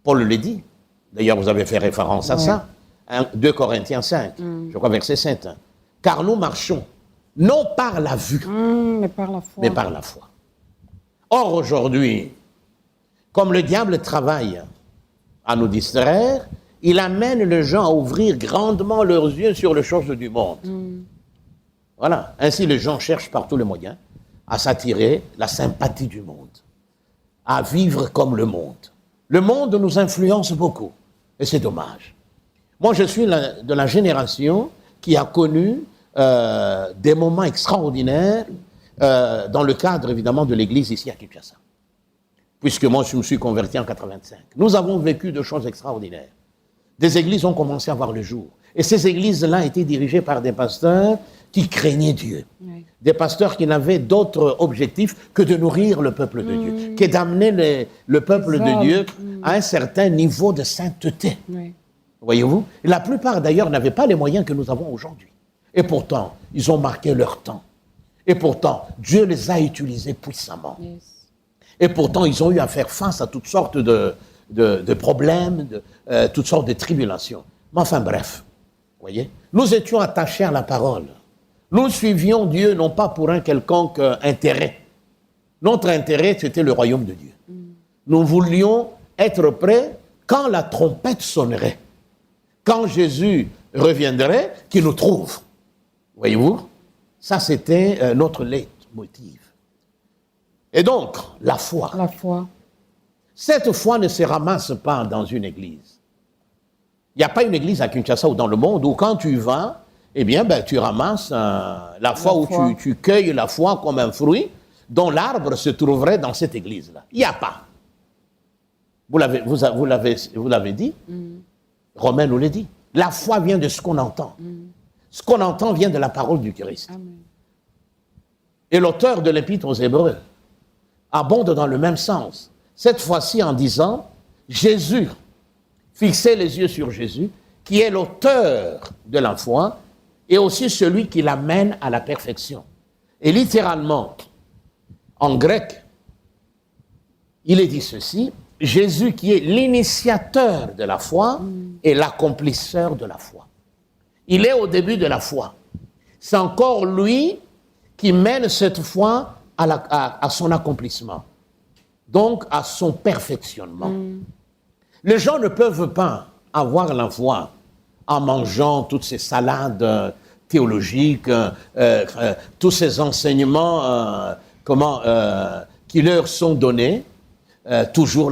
Paul le dit. D'ailleurs, vous avez fait référence à ça. 2 Corinthiens 5, je crois verset 7. Car nous marchons, non par la vue, mais par la foi. mais par la foi. Or, aujourd'hui, comme le diable travaille à nous distraire, il amène les gens à ouvrir grandement leurs yeux sur les choses du monde. Voilà. Ainsi, les gens cherchent par tous les moyens à s'attirer la sympathie du monde, à vivre comme le monde. Le monde nous influence beaucoup, et c'est dommage. Moi, je suis de la génération qui a connu des moments extraordinaires dans le cadre, évidemment, de l'église ici à Kinshasa. Puisque moi, je me suis converti en 85. Nous avons vécu de choses extraordinaires. Des églises ont commencé à voir le jour. Et ces églises-là étaient dirigées par des pasteurs qui craignaient Dieu. Oui. Des pasteurs qui n'avaient d'autre objectif que de nourrir le peuple de Dieu, que d'amener le peuple de Dieu à un certain niveau de sainteté. Oui. Voyez-vous? La plupart, d'ailleurs, n'avaient pas les moyens que nous avons aujourd'hui. Et pourtant, ils ont marqué leur temps. Et pourtant, Dieu les a utilisés puissamment. Yes. Et pourtant, ils ont eu à faire face à toutes sortes de problèmes, toutes sortes de tribulations. Mais enfin, bref, voyez, nous étions attachés à la parole. Nous suivions Dieu non pas pour un quelconque intérêt. Notre intérêt, c'était le royaume de Dieu. Nous voulions être prêts quand la trompette sonnerait. Quand Jésus reviendrait, qu'il nous trouve. Voyez-vous? Ça, c'était notre leitmotiv. Et donc, la foi. La foi. Cette foi ne se ramasse pas dans une église. Il n'y a pas une église à Kinshasa ou dans le monde où quand tu vas, eh bien, tu ramasses la foi où tu cueilles la foi comme un fruit dont l'arbre se trouverait dans cette église-là. Il n'y a pas. Vous l'avez dit. Romain nous l'a dit. La foi vient de ce qu'on entend. Ce qu'on entend vient de la parole du Christ. Amen. Et l'auteur de l'Épître aux Hébreux abonde dans le même sens. Cette fois-ci en disant, Jésus, fixez les yeux sur Jésus, qui est l'auteur de la foi et aussi celui qui l'amène à la perfection. Et littéralement, en grec, il est dit ceci, Jésus qui est l'initiateur de la foi et l'accomplisseur de la foi. Il est au début de la foi. C'est encore lui qui mène cette foi à son accomplissement. Donc, à son perfectionnement. Les gens ne peuvent pas avoir la foi en mangeant toutes ces salades théologiques, tous ces enseignements qui leur sont donnés, toujours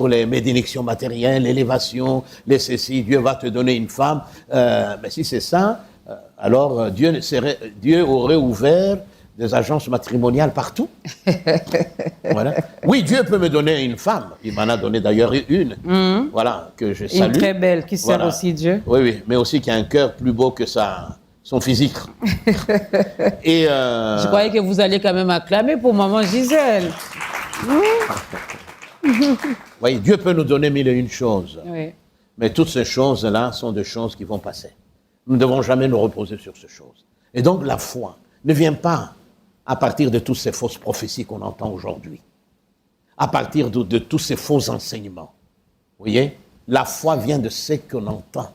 les bénédictions matérielles, l'élévation, les ceci, Dieu va te donner une femme. Mais si c'est ça, alors Dieu aurait ouvert des agences matrimoniales partout. Voilà. Oui, Dieu peut me donner une femme. Il m'en a donné d'ailleurs une. Voilà, que je salue. Une très belle qui sert aussi Dieu. Oui, oui, mais aussi qui a un cœur plus beau que son physique. Et je croyais que vous alliez quand même acclamer pour maman Gisèle. Oui, Dieu peut nous donner 1001 choses. Oui. Mais toutes ces choses-là sont des choses qui vont passer. Nous ne devons jamais nous reposer sur ces choses. Et donc la foi ne vient pas à partir de toutes ces fausses prophéties qu'on entend aujourd'hui, à partir de tous ces faux enseignements. Vous voyez, la foi vient de ce qu'on entend,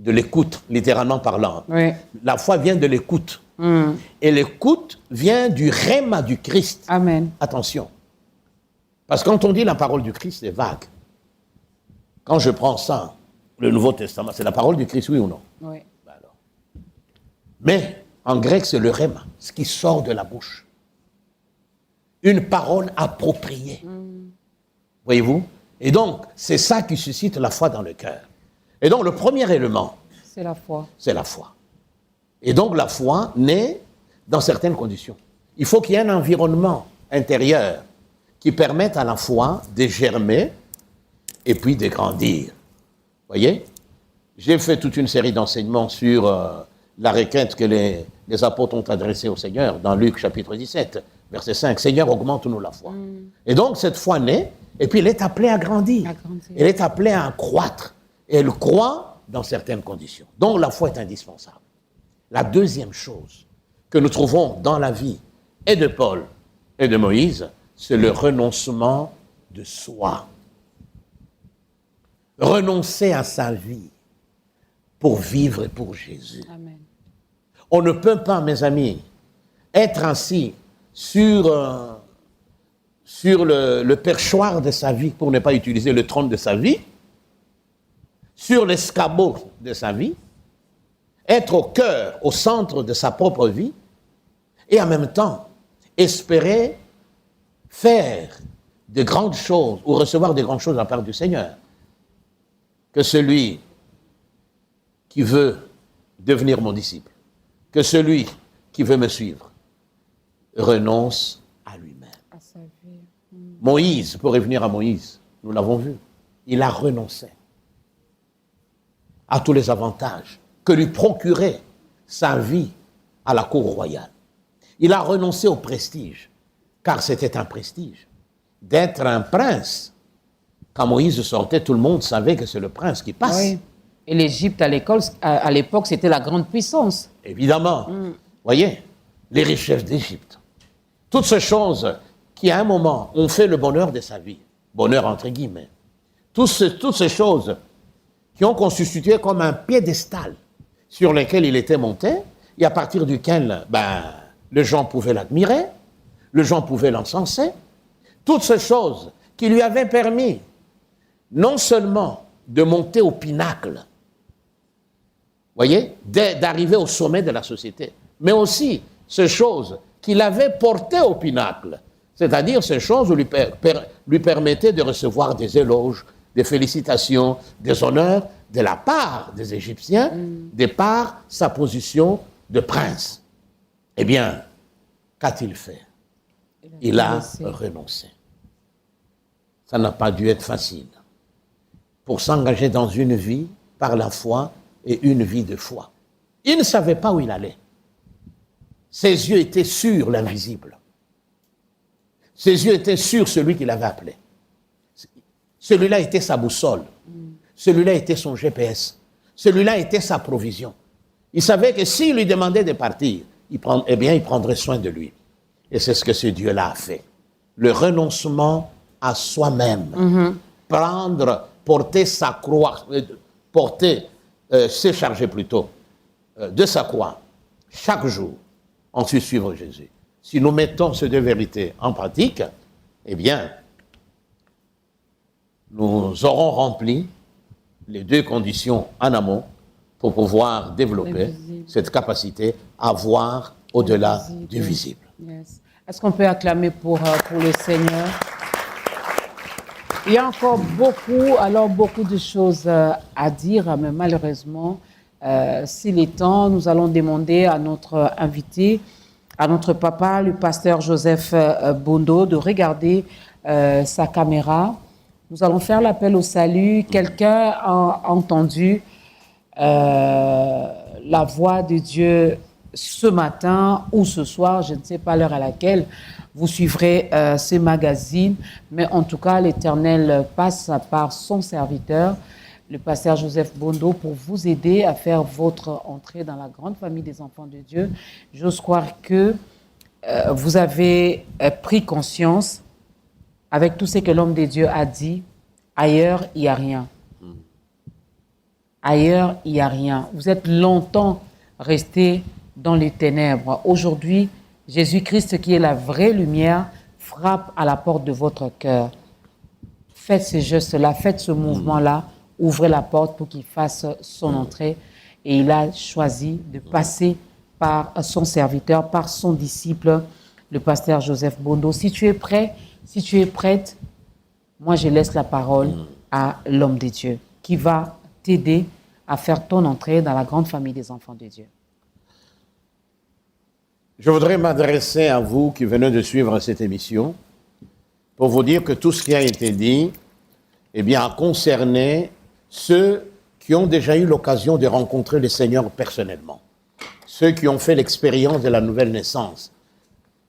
de l'écoute, littéralement parlant. Oui. La foi vient de l'écoute. Et l'écoute vient du rhéma du Christ. Amen. Attention. Parce que quand on dit la parole du Christ, c'est vague. Quand je prends ça, le Nouveau Testament, c'est la parole du Christ, oui ou non? Oui. Alors. Mais en grec, c'est le rhéma, ce qui sort de la bouche. Une parole appropriée. Voyez-vous? Et donc, c'est ça qui suscite la foi dans le cœur. Et donc, le premier élément, c'est la foi. C'est la foi. Et donc, la foi naît dans certaines conditions. Il faut qu'il y ait un environnement intérieur qui permette à la foi de germer et puis de grandir. Voyez? J'ai fait toute une série d'enseignements sur la requête que les apôtres ont adressée au Seigneur dans Luc chapitre 17, verset 5. Seigneur, augmente-nous la foi. Et donc, cette foi naît Et puis, elle est appelée à grandir. Elle est appelée à croître. Et elle croît dans certaines conditions. Donc, la foi est indispensable. La deuxième chose que nous trouvons dans la vie et de Paul et de Moïse, c'est le renoncement de soi. Renoncer à sa vie pour vivre pour Jésus. Amen. On ne peut pas, mes amis, être assis sur le perchoir de sa vie, pour ne pas utiliser le trône de sa vie, sur l'escabeau de sa vie, être au cœur, au centre de sa propre vie, et en même temps espérer faire de grandes choses ou recevoir de grandes choses de la part du Seigneur. Que celui qui veut devenir mon disciple, que celui qui veut me suivre, renonce à lui-même. Moïse, pour revenir à Moïse, nous l'avons vu, il a renoncé à tous les avantages que lui procurait sa vie à la cour royale. Il a renoncé au prestige, car c'était un prestige. D'être un prince, quand Moïse sortait, tout le monde savait que c'est le prince qui passe. Oui. Et l'Égypte, à l'époque, c'était la grande puissance. Évidemment. Voyez, les richesses d'Égypte. Toutes ces choses qui, à un moment, ont fait le bonheur de sa vie. Bonheur entre guillemets. Toutes ces choses qui ont constitué comme un piédestal sur lequel il était monté, et à partir duquel les gens pouvaient l'admirer, les gens pouvaient l'encenser. Toutes ces choses qui lui avaient permis non seulement de monter au pinacle, voyez, d'arriver au sommet de la société, mais aussi ces choses qui l'avaient porté au pinacle, c'est-à-dire ces choses lui permettaient de recevoir des éloges, des félicitations, des honneurs de la part des Égyptiens, de par sa position de prince. Eh bien, qu'a-t-il fait? Il a renoncé. Ça n'a pas dû être facile. Pour s'engager dans une vie par la foi et une vie de foi. Il ne savait pas où il allait. Ses yeux étaient sur l'invisible. Ses yeux étaient sur celui qui l'avait appelé. Celui-là était sa boussole. Celui-là était son GPS. Celui-là était sa provision. Il savait que s'il lui demandait de partir, il prendrait soin de lui. Et c'est ce que ce Dieu-là a fait. Le renoncement à soi-même. Porter sa croix, se charger plutôt de sa croix chaque jour, ensuite suivre Jésus. Si nous mettons ces deux vérités en pratique, eh bien, nous aurons rempli les deux conditions en amont pour pouvoir développer cette capacité à voir au-delà du visible. Yes. Est-ce qu'on peut acclamer pour le Seigneur? Il y a encore beaucoup de choses à dire, mais malheureusement, s'il est temps, nous allons demander à notre invité, à notre papa, le pasteur Joseph Bondo, de regarder sa caméra. Nous allons faire l'appel au salut. Quelqu'un a entendu la voix de Dieu ce matin ou ce soir, je ne sais pas l'heure à laquelle vous suivrez ce magazine, mais en tout cas, l'Éternel passe par son serviteur, le pasteur Joseph Bondo, pour vous aider à faire votre entrée dans la grande famille des enfants de Dieu. J'ose croire que vous avez pris conscience, avec tout ce que l'homme de Dieu a dit, ailleurs, il n'y a rien. Ailleurs, il n'y a rien. Vous êtes longtemps resté dans les ténèbres. Aujourd'hui, Jésus-Christ, qui est la vraie lumière, frappe à la porte de votre cœur. Faites ce geste-là, faites ce mouvement-là, ouvrez la porte pour qu'il fasse son entrée. Et il a choisi de passer par son serviteur, par son disciple, le pasteur Joseph Bondo. Si tu es prêt, si tu es prête, moi je laisse la parole à l'homme de Dieu qui va t'aider à faire ton entrée dans la grande famille des enfants de Dieu. Je voudrais m'adresser à vous qui venez de suivre cette émission pour vous dire que tout ce qui a été dit, eh bien, a concerné ceux qui ont déjà eu l'occasion de rencontrer le Seigneur personnellement, ceux qui ont fait l'expérience de la nouvelle naissance,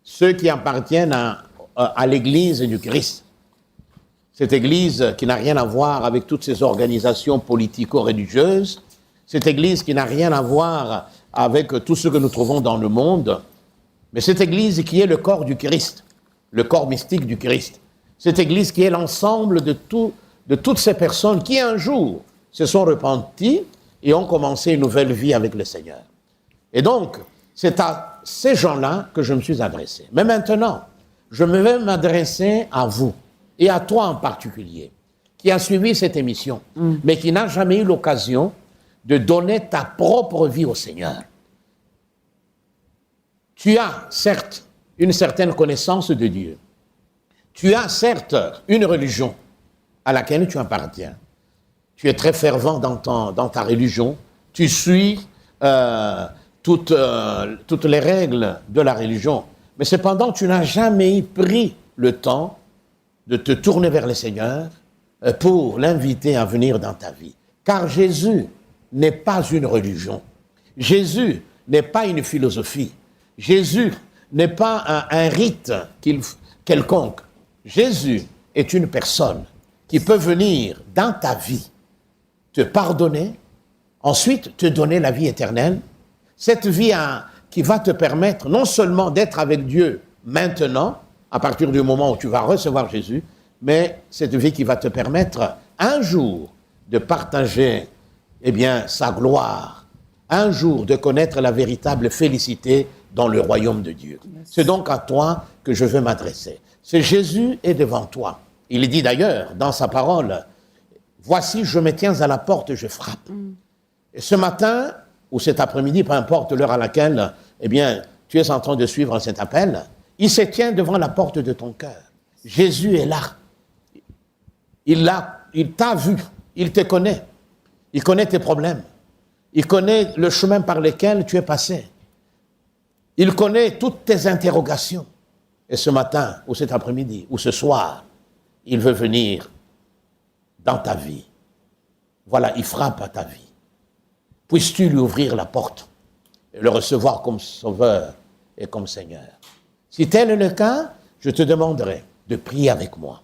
ceux qui appartiennent à l'Église du Christ. Cette Église qui n'a rien à voir avec toutes ces organisations politico-religieuses, cette Église qui n'a rien à voir avec tout ce que nous trouvons dans le monde, mais cette Église qui est le corps du Christ, le corps mystique du Christ. Cette Église qui est l'ensemble de toutes ces personnes qui un jour se sont repenties et ont commencé une nouvelle vie avec le Seigneur. Et donc, c'est à ces gens-là que je me suis adressé. Mais maintenant, je vais m'adresser à vous, et à toi en particulier, qui a suivi cette émission, mais qui n'a jamais eu l'occasion de donner ta propre vie au Seigneur. Tu as, certes, une certaine connaissance de Dieu. Tu as, certes, une religion à laquelle tu appartiens. Tu es très fervent dans ta religion. Tu suis toutes les règles de la religion. Mais cependant, tu n'as jamais pris le temps de te tourner vers le Seigneur pour l'inviter à venir dans ta vie. Car Jésus n'est pas une religion. Jésus n'est pas une philosophie. Jésus n'est pas un rite quelconque. Jésus est une personne qui peut venir dans ta vie, te pardonner, ensuite te donner la vie éternelle. Cette vie qui va te permettre non seulement d'être avec Dieu maintenant, à partir du moment où tu vas recevoir Jésus, mais cette vie qui va te permettre un jour de partager sa gloire, un jour de connaître la véritable félicité dans le royaume de Dieu. C'est donc à toi que je veux m'adresser. C'est Jésus est devant toi. Il dit d'ailleurs dans sa parole, « Voici, je me tiens à la porte, je frappe. » Et ce matin, ou cet après-midi, peu importe l'heure à laquelle, tu es en train de suivre cet appel, il se tient devant la porte de ton cœur. Jésus est là. Il t'a vu, il te connaît. Il connaît tes problèmes. Il connaît le chemin par lequel tu es passé. Il connaît toutes tes interrogations. Et ce matin, ou cet après-midi, ou ce soir, il veut venir dans ta vie. Voilà, il frappe à ta vie. Puisses-tu lui ouvrir la porte et le recevoir comme sauveur et comme Seigneur. Si tel est le cas, je te demanderai de prier avec moi.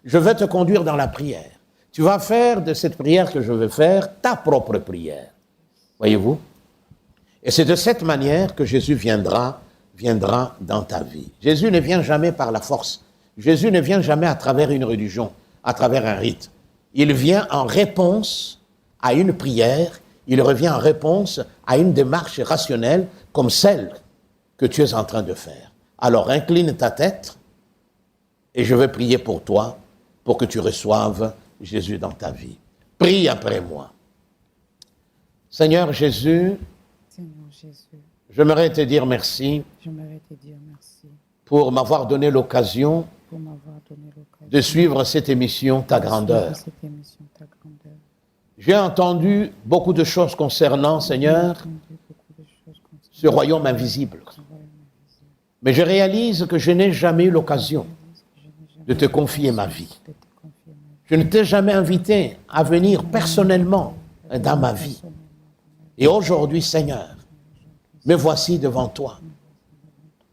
Je vais te conduire dans la prière. Tu vas faire de cette prière que je vais faire ta propre prière. Voyez-vous? Et c'est de cette manière que Jésus viendra dans ta vie. Jésus ne vient jamais par la force. Jésus ne vient jamais à travers une religion, à travers un rite. Il vient en réponse à une prière, il revient en réponse à une démarche rationnelle comme celle que tu es en train de faire. Alors incline ta tête et je vais prier pour toi pour que tu reçoives Jésus dans ta vie. Prie après moi. Seigneur Jésus, j'aimerais te dire merci pour m'avoir donné l'occasion de suivre cette émission Ta Grandeur. J'ai entendu beaucoup de choses concernant, Seigneur, ce royaume invisible. Mais je réalise que je n'ai jamais eu l'occasion de te confier ma vie. Je ne t'ai jamais invité à venir personnellement dans ma vie. Et aujourd'hui, Seigneur, me voici devant toi.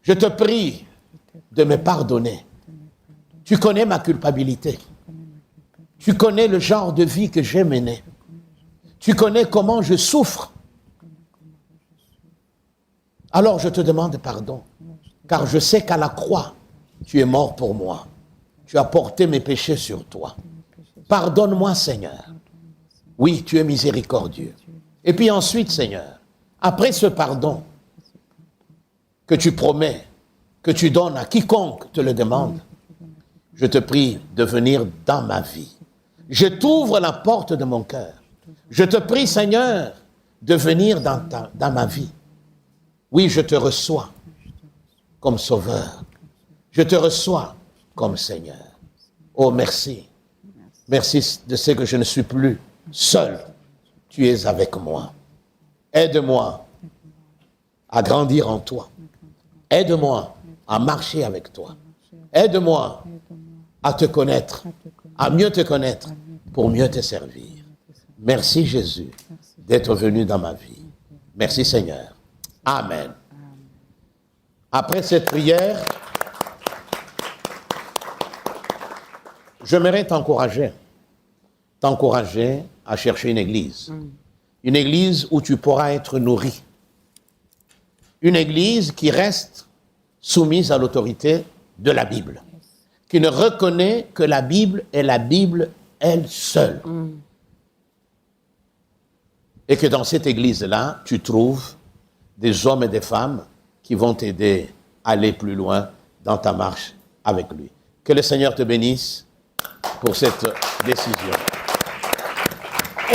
Je te prie de me pardonner. Tu connais ma culpabilité. Tu connais le genre de vie que j'ai mené. Tu connais comment je souffre. Alors je te demande pardon, car je sais qu'à la croix, tu es mort pour moi. Tu as porté mes péchés sur toi. Pardonne-moi, Seigneur. Oui, tu es miséricordieux. Et puis ensuite, Seigneur, après ce pardon que tu promets, que tu donnes à quiconque te le demande, je te prie de venir dans ma vie. Je t'ouvre la porte de mon cœur. Je te prie, Seigneur, de venir dans ma vie. Oui, je te reçois comme sauveur. Je te reçois comme Seigneur. Oh, merci. Merci de ce que je ne suis plus seul. Tu es avec moi. Aide-moi à grandir en toi. Aide-moi à marcher avec toi. Aide-moi à te connaître, à mieux te connaître, pour mieux te servir. Merci Jésus d'être venu dans ma vie. Merci Seigneur. Amen. Après cette prière, j'aimerais t'encourager à chercher une église. Une église où tu pourras être nourri. Une église qui reste soumise à l'autorité de la Bible. Qui ne reconnaît que la Bible est la Bible elle seule. Et que dans cette église-là, tu trouves des hommes et des femmes qui vont t'aider à aller plus loin dans ta marche avec lui. Que le Seigneur te bénisse pour cette décision.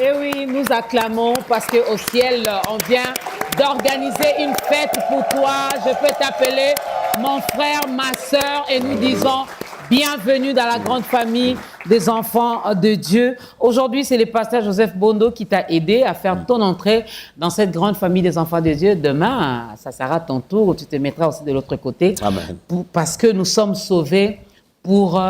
Et oui, nous acclamons parce qu'au ciel, on vient d'organiser une fête pour toi. Je peux t'appeler mon frère, ma sœur, et nous disons bienvenue dans la grande famille des enfants de Dieu. Aujourd'hui, c'est le pasteur Joseph Bondo qui t'a aidé à faire ton entrée dans cette grande famille des enfants de Dieu. Demain, ça sera ton tour où tu te mettras aussi de l'autre côté. Amen. Parce que nous sommes sauvés pour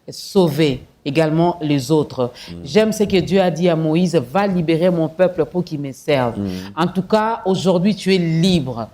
sauver également les autres. J'aime ce que Dieu a dit à Moïse, va libérer mon peuple pour qu'il me serve. En tout cas, aujourd'hui, tu es libre.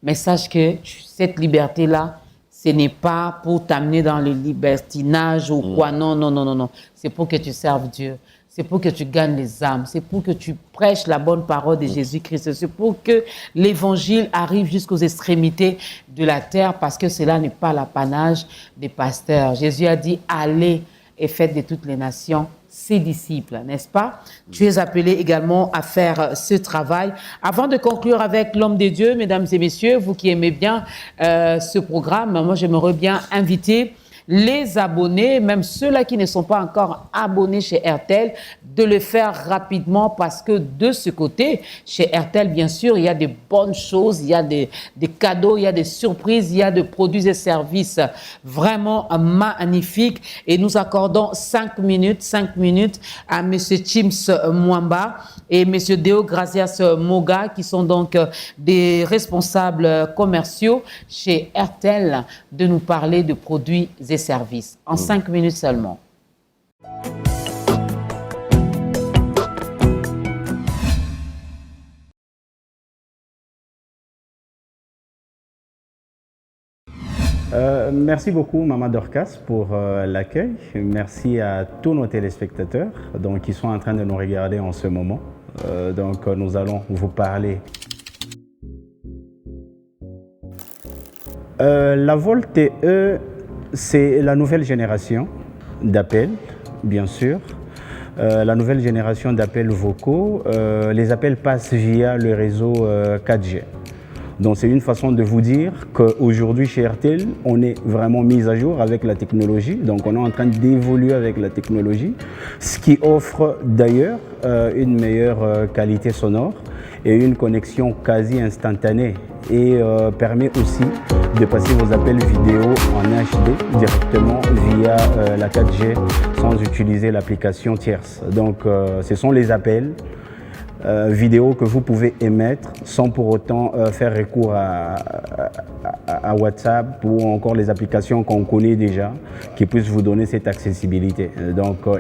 Mais sache que cette liberté-là, ce n'est pas pour t'amener dans le libertinage ou quoi. Non, non, non, non, non. C'est pour que tu serves Dieu. C'est pour que tu gagnes les âmes. C'est pour que tu prêches la bonne parole de Jésus-Christ. C'est pour que l'évangile arrive jusqu'aux extrémités de la terre parce que cela n'est pas l'apanage des pasteurs. Jésus a dit, allez et faites de toutes les nations ses disciples, n'est-ce pas? Tu es appelé également à faire ce travail. Avant de conclure avec l'homme de Dieu, mesdames et messieurs, vous qui aimez bien ce programme, moi j'aimerais bien inviter les abonnés, même ceux-là qui ne sont pas encore abonnés chez RTL, de le faire rapidement parce que de ce côté, chez RTL, bien sûr, il y a des bonnes choses, il y a des cadeaux, il y a des surprises, il y a des produits et services vraiment magnifiques. Et nous accordons 5 minutes à M. Chims Mwamba et M. Deo Gracias Moga, qui sont donc des responsables commerciaux chez RTL, de nous parler de produits et services. En 5 minutes seulement. Merci beaucoup, Maman Dorcas, pour l'accueil. Merci à tous nos téléspectateurs qui sont en train de nous regarder en ce moment. Nous allons vous parler. La VoLTE, c'est la nouvelle génération d'appels, bien sûr. La nouvelle génération d'appels vocaux. Les appels passent via le réseau 4G. Donc c'est une façon de vous dire qu'aujourd'hui chez RTL, on est vraiment mis à jour avec la technologie. Donc on est en train d'évoluer avec la technologie, ce qui offre d'ailleurs une meilleure qualité sonore et une connexion quasi instantanée et permet aussi de passer vos appels vidéo en HD directement via la 4G sans utiliser l'application tierce. Donc ce sont les appels vidéo que vous pouvez émettre sans pour autant faire recours à WhatsApp ou encore les applications qu'on connaît déjà qui puissent vous donner cette accessibilité.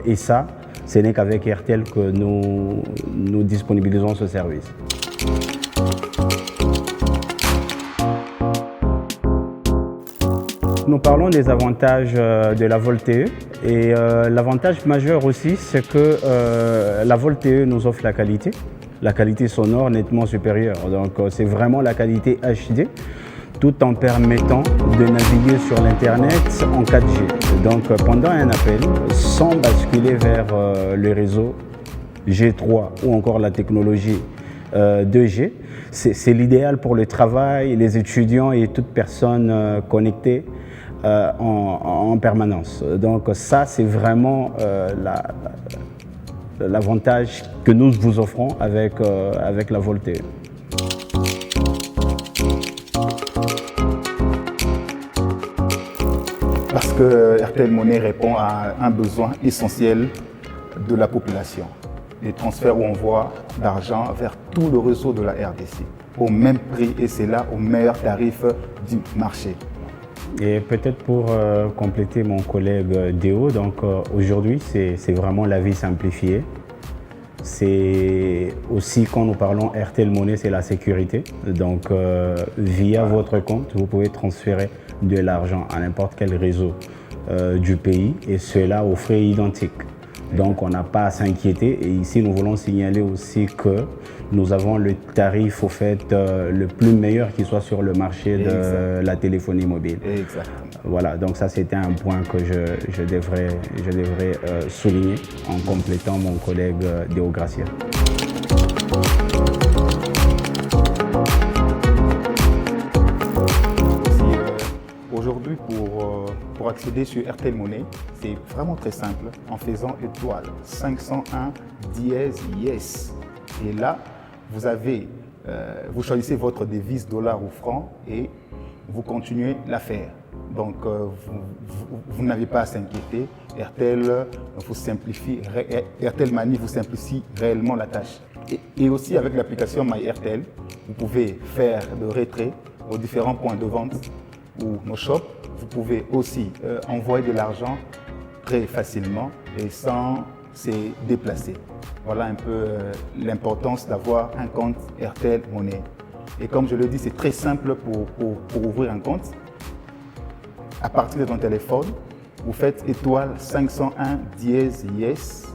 Et ça, ce n'est qu'avec RTL que nous disponibilisons ce service. Nous parlons des avantages de la VoLTE et l'avantage majeur aussi, c'est que la VoLTE nous offre la qualité sonore nettement supérieure. Donc c'est vraiment la qualité HD tout en permettant de naviguer sur l'Internet en 4G. Donc pendant un appel, sans basculer vers le réseau G3 ou encore la technologie 2G, c'est l'idéal pour le travail, les étudiants et toute personne connectée en permanence. Donc ça, c'est vraiment l'avantage que nous vous offrons avec la VoLTE. Parce que RTL Monnaie répond à un besoin essentiel de la population. Les transferts où on voit l'argent vers tout le réseau de la RDC au même prix et c'est là au meilleur tarif du marché. Et peut-être pour compléter mon collègue Deo, aujourd'hui c'est vraiment la vie simplifiée. C'est aussi quand nous parlons RTL Monnaie, c'est la sécurité. Donc via votre compte, vous pouvez transférer de l'argent à n'importe quel réseau du pays, et cela aux frais identiques. Donc on n'a pas à s'inquiéter, et ici nous voulons signaler aussi que nous avons le tarif au fait le plus meilleur qui soit sur le marché de la téléphonie mobile. Exactement. Voilà, donc ça c'était un point que je devrais souligner en complétant mon collègue Deo Gracia. Aujourd'hui, pour accéder sur RTL Monnaie, c'est vraiment très simple en faisant étoile 501 dièse yes. Et là, vous choisissez votre devise dollar ou franc et vous continuez l'affaire. Donc, vous n'avez pas à s'inquiéter. RTL Money vous simplifie réellement la tâche. Et aussi avec l'application MyRTL, vous pouvez faire le retrait aux différents points de vente ou nos shops. Vous pouvez aussi envoyer de l'argent très facilement et sans se déplacer. Voilà un peu l'importance d'avoir un compte RTL Monnaie. Et comme je le dis, c'est très simple pour ouvrir un compte. À partir de ton téléphone, vous faites étoile 501 dièse yes.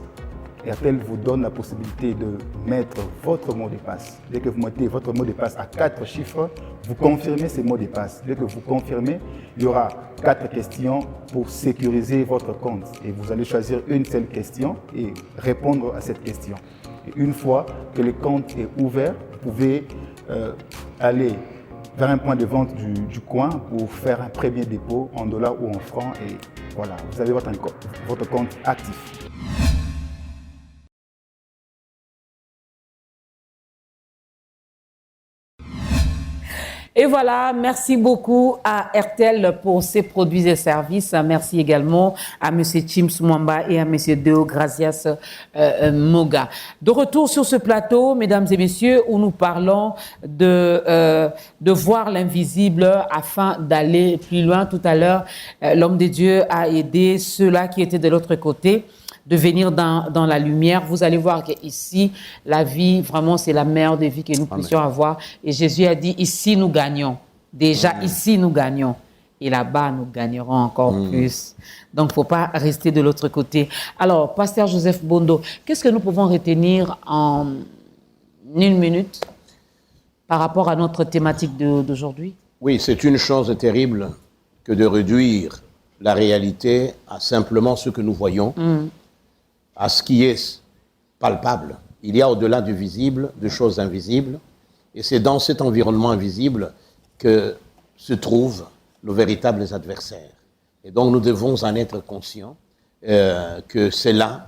RTL vous donne la possibilité de mettre votre mot de passe. Dès que vous mettez votre mot de passe à 4 chiffres, vous confirmez ces mots de passe. Dès que vous confirmez, il y aura 4 questions pour sécuriser votre compte. Et vous allez choisir une seule question et répondre à cette question. Et une fois que le compte est ouvert, vous pouvez aller vers un point de vente du coin pour faire un premier dépôt en dollars ou en francs. Et voilà, vous avez votre compte actif. Et voilà, merci beaucoup à RTL pour ses produits et services. Merci également à M. Chims Mwamba et à M. Deo Gracias Moga. De retour sur ce plateau, mesdames et messieurs, où nous parlons de voir l'invisible afin d'aller plus loin. Tout à l'heure, l'homme de Dieu a aidé ceux-là qui étaient de l'autre côté de venir dans la lumière. Vous allez voir qu'ici, la vie, vraiment, c'est la meilleure des vies que nous puissions avoir. Et Jésus a dit, ici, nous gagnons. Déjà, ici, nous gagnons. Et là-bas, nous gagnerons encore plus. Donc, il ne faut pas rester de l'autre côté. Alors, Pasteur Joseph Bondo, qu'est-ce que nous pouvons retenir en 1 minute par rapport à notre thématique d'aujourd'hui? Oui, c'est une chose terrible que de réduire la réalité à simplement ce que nous voyons, à ce qui est palpable. Il y a au-delà du visible, de choses invisibles, et c'est dans cet environnement invisible que se trouvent nos véritables adversaires. Et donc nous devons en être conscients que c'est là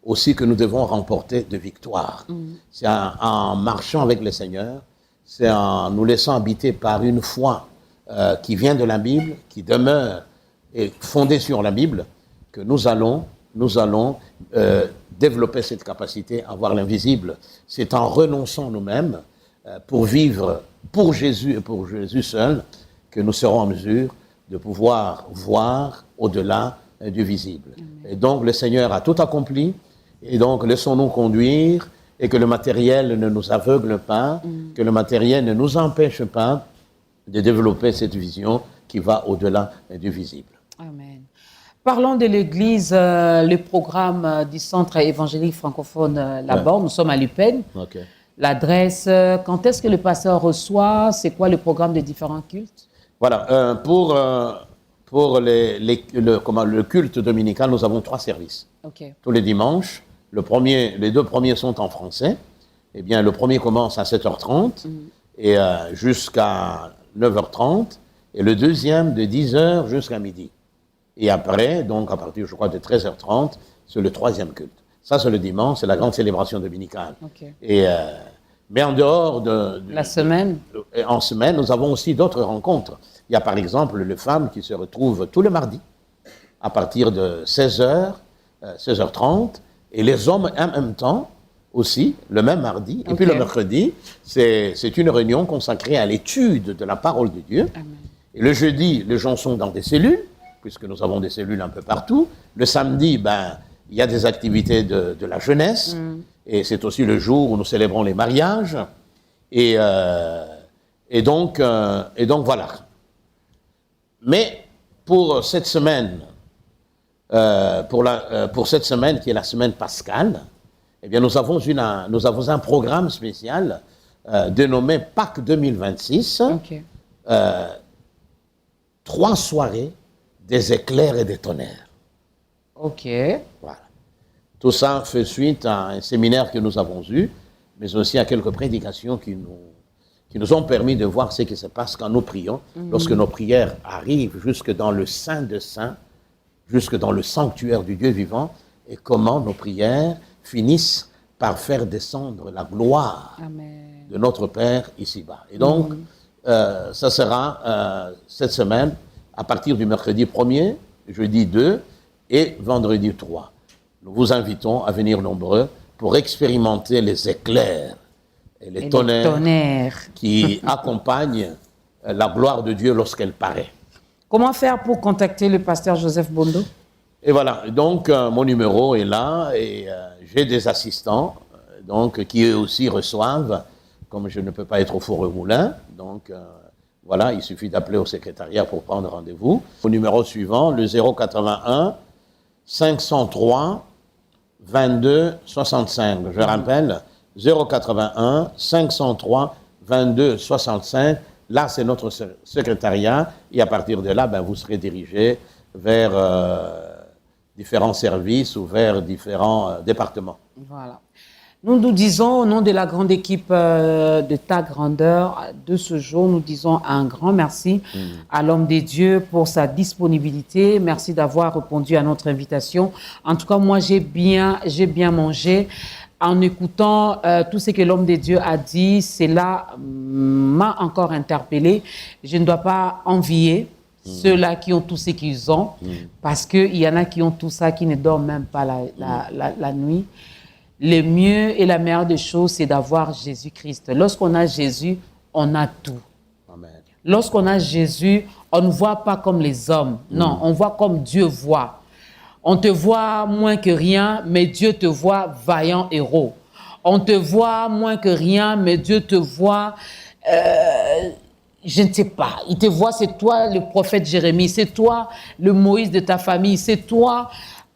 aussi que nous devons remporter de victoires. C'est en marchant avec le Seigneur, c'est en nous laissant habiter par une foi qui vient de la Bible, qui demeure et fondée sur la Bible, que nous allons développer cette capacité à voir l'invisible. C'est en renonçant nous-mêmes pour vivre pour Jésus et pour Jésus seul que nous serons en mesure de pouvoir voir au-delà du visible. Et donc le Seigneur a tout accompli, et donc laissons-nous conduire, et que le matériel ne nous aveugle pas, que le matériel ne nous empêche pas de développer cette vision qui va au-delà du visible. Amen. Parlons de l'Église, le programme du Centre évangélique francophone Laborde. Nous sommes à l'UPEN. Okay. L'adresse, quand est-ce que le pasteur reçoit? C'est quoi le programme des différents cultes? Voilà, pour le culte dominical, nous avons 3 services. Okay. Tous les dimanches. Les 2 premiers sont en français. Eh bien, le premier commence à 7h30 et jusqu'à 9h30. Et le deuxième de 10h jusqu'à midi. Et après, donc à partir, je crois, de 13h30, c'est le 3e culte. Ça, c'est le dimanche, c'est la grande célébration dominicale. Okay. Et, mais en dehors de la semaine, en semaine, nous avons aussi d'autres rencontres. Il y a par exemple les femmes qui se retrouvent tous les mardis à partir de 16h, 16h30, et les hommes en même temps aussi, le même mardi. Okay. Et puis le mercredi, c'est une réunion consacrée à l'étude de la parole de Dieu. Amen. Et le jeudi, les gens sont dans des cellules, puisque nous avons des cellules un peu partout. Le samedi, il y a des activités de la jeunesse, et c'est aussi le jour où nous célébrons les mariages. Et donc voilà. Mais pour cette semaine pour cette semaine qui est la semaine pascale, eh bien, nous avons un programme spécial dénommé Pâques 2026. Ok. 3 soirées, des éclairs et des tonnerres. Ok. Voilà. Tout ça fait suite à un séminaire que nous avons eu, mais aussi à quelques prédications qui nous ont permis de voir ce qui se passe quand nous prions, lorsque nos prières arrivent jusque dans le Saint de Saints, jusque dans le sanctuaire du Dieu vivant, et comment nos prières finissent par faire descendre la gloire Amen. de notre Père ici-bas. Et donc, ça sera cette semaine, à partir du mercredi 1er, jeudi 2 et vendredi 3. Nous vous invitons à venir nombreux pour expérimenter les éclairs et les tonnerres qui accompagnent la gloire de Dieu lorsqu'elle paraît. Comment faire pour contacter le pasteur Joseph Bondo? Et voilà, donc mon numéro est là et j'ai des assistants donc, qui eux aussi reçoivent, comme je ne peux pas être au four au moulin, donc voilà, il suffit d'appeler au secrétariat pour prendre rendez-vous. Au numéro suivant, le 081 503 22 65. Je rappelle, 081 503 22 65. Là, c'est notre secrétariat et à partir de là, ben, vous serez dirigé vers différents services ou vers différents départements. Voilà. Nous nous disons, au nom de la grande équipe de Ta Grandeur de ce jour, nous disons un grand merci à l'homme des dieux pour sa disponibilité. Merci d'avoir répondu à notre invitation. En tout cas, moi, j'ai bien mangé. En écoutant tout ce que l'homme des dieux a dit, cela m'a encore interpellé. Je ne dois pas envier ceux-là qui ont tout ce qu'ils ont, parce qu'il y en a qui ont tout ça, qui ne dorment même pas la nuit. Le mieux et la meilleure des choses, c'est d'avoir Jésus-Christ. Lorsqu'on a Jésus, on a tout. Amen. Lorsqu'on a Jésus, on ne voit pas comme les hommes. Non, on voit comme Dieu voit. On te voit moins que rien, mais Dieu te voit vaillant héros. On te voit moins que rien, mais Dieu te voit, je ne sais pas, il te voit, c'est toi le prophète Jérémie, c'est toi le Moïse de ta famille, c'est toi.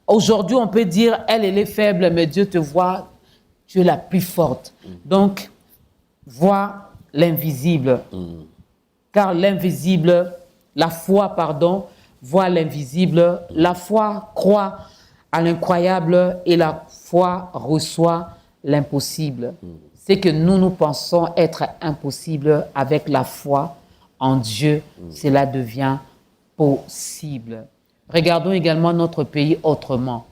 Aujourd'hui, on peut dire, elle est faible, mais Dieu te voit, tu es la plus forte. Donc, vois l'invisible. Car l'invisible, la foi, pardon, voit l'invisible. La foi croit à l'incroyable et la foi reçoit l'impossible. C'est que nous pensons être impossible avec la foi en Dieu, cela devient possible. Regardons également notre pays autrement.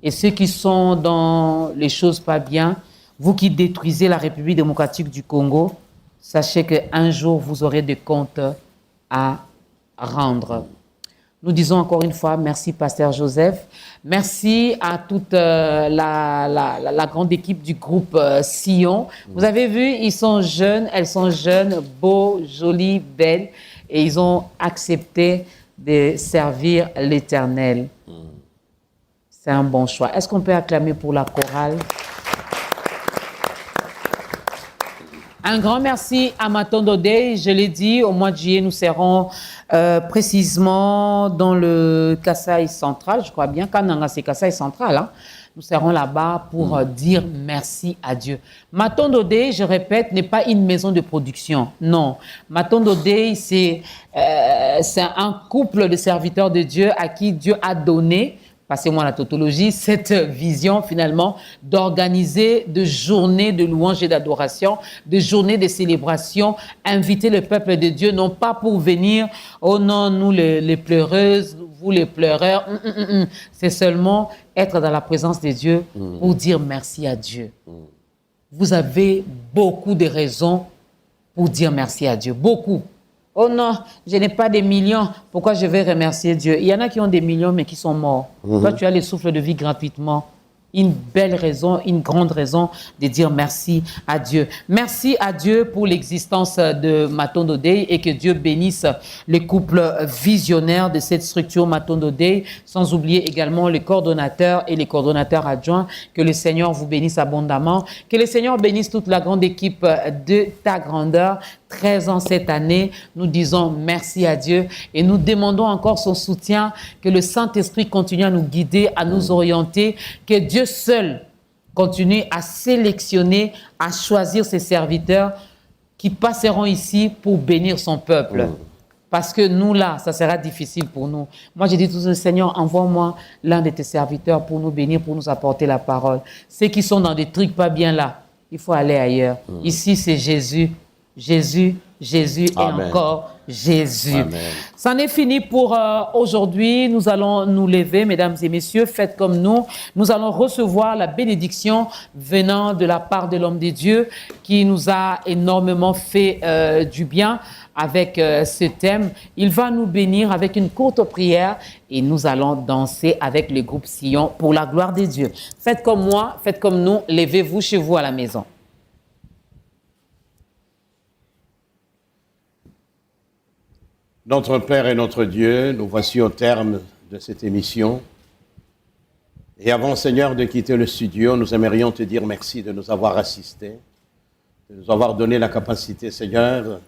Et ceux qui sont dans les choses pas bien, vous qui détruisez la République démocratique du Congo, sachez qu'un jour, vous aurez des comptes à rendre. Nous disons encore une fois, merci Pasteur Joseph. Merci à toute la grande équipe du groupe Sion. Vous avez vu, ils sont jeunes, elles sont jeunes, beaux, jolies, belles, et ils ont accepté de servir l'Éternel. C'est un bon choix. Est-ce qu'on peut acclamer pour la chorale? Un grand merci à Matondo Day. Je l'ai dit, au mois de juillet, nous serons précisément dans le Kasaï central, je crois bien. Kananga, c'est Kasaï central. Hein? Nous serons là-bas pour dire merci à Dieu. Matondo Day, je répète, n'est pas une maison de production. Non. Matondo Day, c'est un couple de serviteurs de Dieu à qui Dieu a donné, passez-moi la tautologie, cette vision finalement d'organiser de journées de louange et d'adoration, de journées de célébration, inviter le peuple de Dieu, non pas pour venir, oh non, nous les pleureuses, vous les pleureurs, c'est seulement être dans la présence de Dieu pour dire merci à Dieu. Vous avez beaucoup de raisons pour dire merci à Dieu, beaucoup. Oh non, je n'ai pas des millions, pourquoi je vais remercier Dieu? Il y en a qui ont des millions mais qui sont morts. Toi, tu as le souffle de vie gratuitement. Une belle raison, une grande raison de dire merci à Dieu. Merci à Dieu pour l'existence de Matondo Day et que Dieu bénisse les couples visionnaires de cette structure Matondo Day, sans oublier également les coordonnateurs et les coordonnateurs adjoints. Que le Seigneur vous bénisse abondamment. Que le Seigneur bénisse toute la grande équipe de Ta Grandeur. 13 ans cette année. Nous disons merci à Dieu et nous demandons encore son soutien, que le Saint-Esprit continue à nous guider, à nous orienter, que Dieu seul continue à sélectionner, à choisir ses serviteurs qui passeront ici pour bénir son peuple. Parce que nous, là, ça sera difficile pour nous. Moi, j'ai dit tout le Seigneur, envoie-moi l'un de tes serviteurs pour nous bénir, pour nous apporter la parole. Ceux qui sont dans des trucs pas bien là, il faut aller ailleurs. Ici, c'est Jésus, Jésus, Jésus et encore Jésus. Amen. C'en est fini pour aujourd'hui. Nous allons nous lever, mesdames et messieurs, faites comme nous. Nous allons recevoir la bénédiction venant de la part de l'homme de Dieu qui nous a énormément fait du bien avec ce thème. Il va nous bénir avec une courte prière et nous allons danser avec le groupe Sion pour la gloire de Dieu. Faites comme moi, faites comme nous, levez-vous chez vous à la maison. Notre Père et notre Dieu, nous voici au terme de cette émission. Et avant, Seigneur, de quitter le studio, nous aimerions te dire merci de nous avoir assistés, de nous avoir donné la capacité, Seigneur,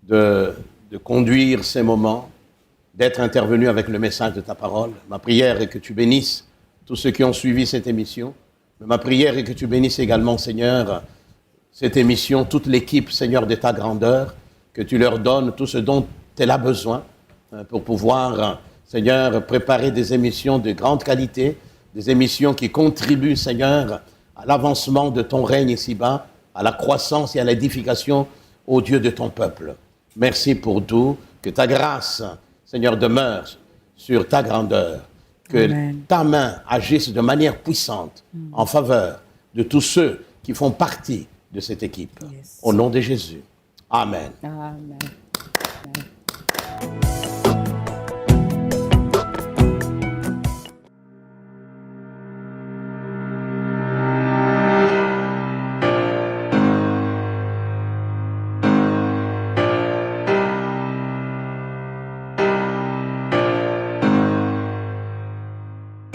de conduire ces moments, d'être intervenu avec le message de ta parole. Ma prière est que tu bénisses tous ceux qui ont suivi cette émission. Mais ma prière est que tu bénisses également, Seigneur, cette émission, toute l'équipe, Seigneur, de ta grandeur, que tu leur donnes tout ce dont elle a besoin pour pouvoir, Seigneur, préparer des émissions de grande qualité, des émissions qui contribuent, Seigneur, à l'avancement de ton règne ici-bas, à la croissance et à l'édification, ô Dieu de ton peuple. Merci pour tout, que ta grâce, Seigneur, demeure sur ta grandeur, que ta main agisse de manière puissante en faveur de tous ceux qui font partie de cette équipe. Au nom de Jésus. Amen. Amen.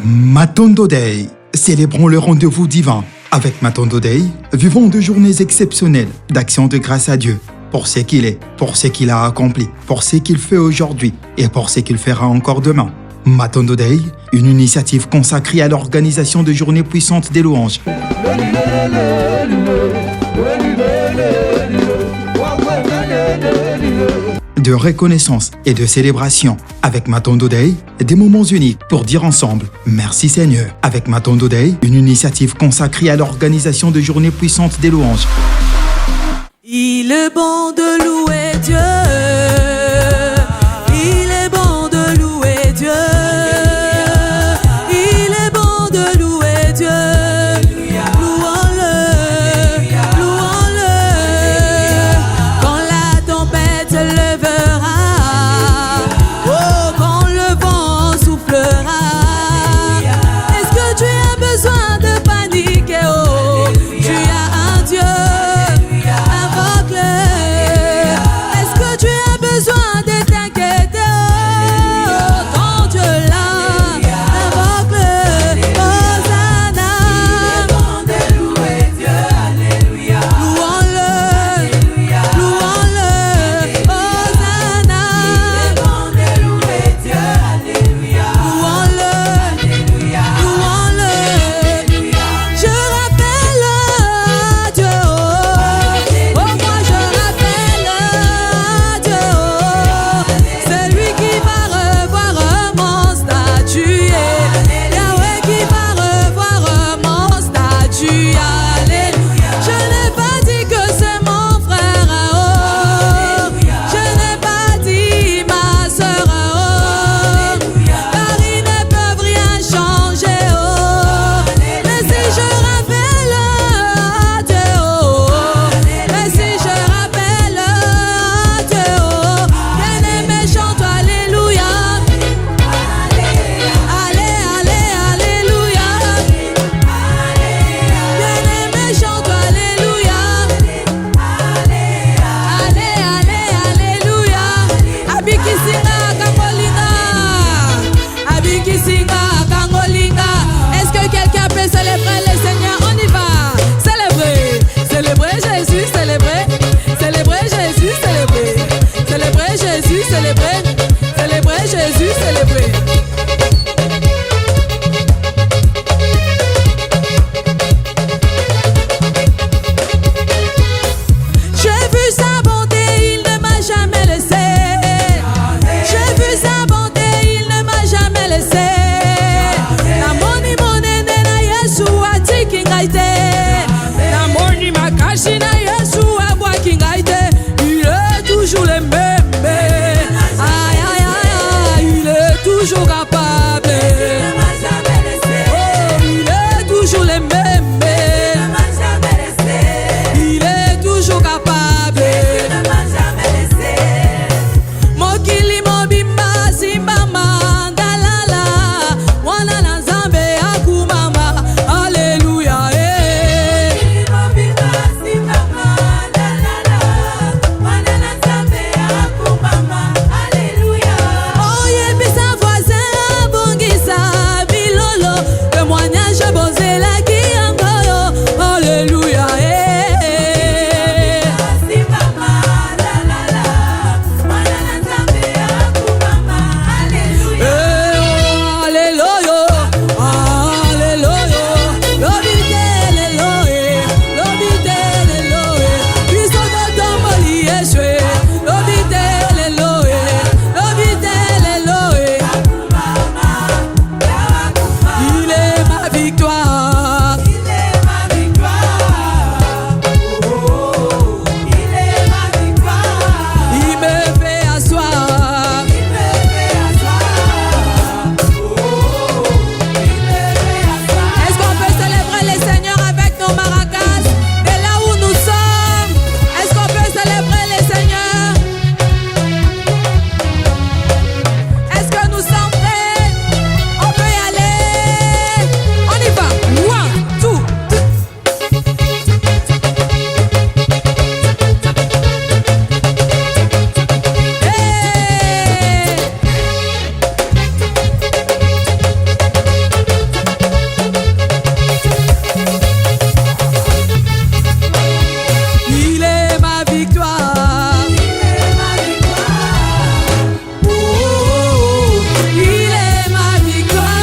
Matondo Day, célébrons le rendez-vous divin. Avec Matondo Day, vivons de journées exceptionnelles d'action de grâce à Dieu pour ce qu'il est, pour ce qu'il a accompli, pour ce qu'il fait aujourd'hui et pour ce qu'il fera encore demain. Matondo Day, une initiative consacrée à l'organisation de journées puissantes des louanges, de reconnaissance et de célébration. Avec Matondo Day, des moments uniques pour dire ensemble merci Seigneur. Avec Matondo Day, une initiative consacrée à l'organisation de journées puissantes des louanges. Il est bon de louer Dieu. Il est bon de louer Dieu. Il est bon de louer Dieu. Louons-le, louons-le. Quand la tempête se levera, oh, quand le vent soufflera. Est-ce que tu as besoin de paniquer? Oh, tu as un Dieu. Est-ce que tu as besoin de t'inquiéter? Oh, ton Dieu là, invoque-le. Hosanna. Il est bon de louer Dieu, alléluia. Louons-le, louons-le. Hosanna. Il est bon de louer Dieu, alléluia. Louons-le, alléluia. Louons-le. Je rappelle à Dieu, oh, moi je rappelle à Dieu, oh, c'est lui qui va revoir mon statut, Yahweh qui va revoir mon statut, alléluia. Je n'ai pas dit que c'est mon frère, oh, je n'ai pas dit ma soeur, oh, car ils ne peuvent rien changer, oh, mais si je rappelle à Dieu, oh, mais si je rappelle à Dieu, oh, bien-aimé chante alléluia. Allez, allez, alléluia. Bien-aimé chante alléluia. Allez, allez, alléluia. Abikisinga kangolinga. Abikisinga kangolinga. Est-ce que quelqu'un peut célébrer le Seigneur? On y va. Célébrer, célébrer Jésus, célébrer, célébrer Jésus. célébrer, célébrer Jésus, célébrer. J'ai vu sa bonté, il ne m'a jamais laissé. J'ai vu sa bonté, il ne m'a jamais laissé. Namoni monene na Yesu atiki ngaite. Namoni makashi na Yesu abwaki ngaite. Il est toujours le même. Aïe aïe aïe, il est toujours capable. Oh, il est toujours le même. Il est toujours capable. Mokili mobimba simbama ndalala mwana na Nzambe akumama. Alléluia. Oh yebisa voisin abongisa bilolo témoignage bozelaki yango yo. Alléluia. Il est ma victoire. Il me fait asseoir. Est-ce qu'on peut célébrer les seigneurs avec nos maracas? De là où nous sommes, est-ce qu'on peut célébrer les seigneurs? Est-ce que nous sommes prêts? On peut y aller. On y va. One, two, hey! Il est ma victoire. Oh, il est ma victoire.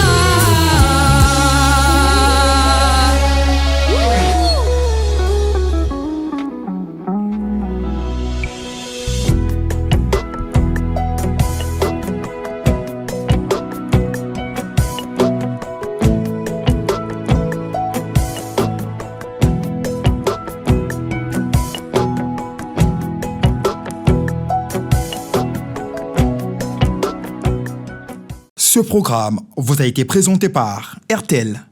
Ce programme vous a été présenté par RTL.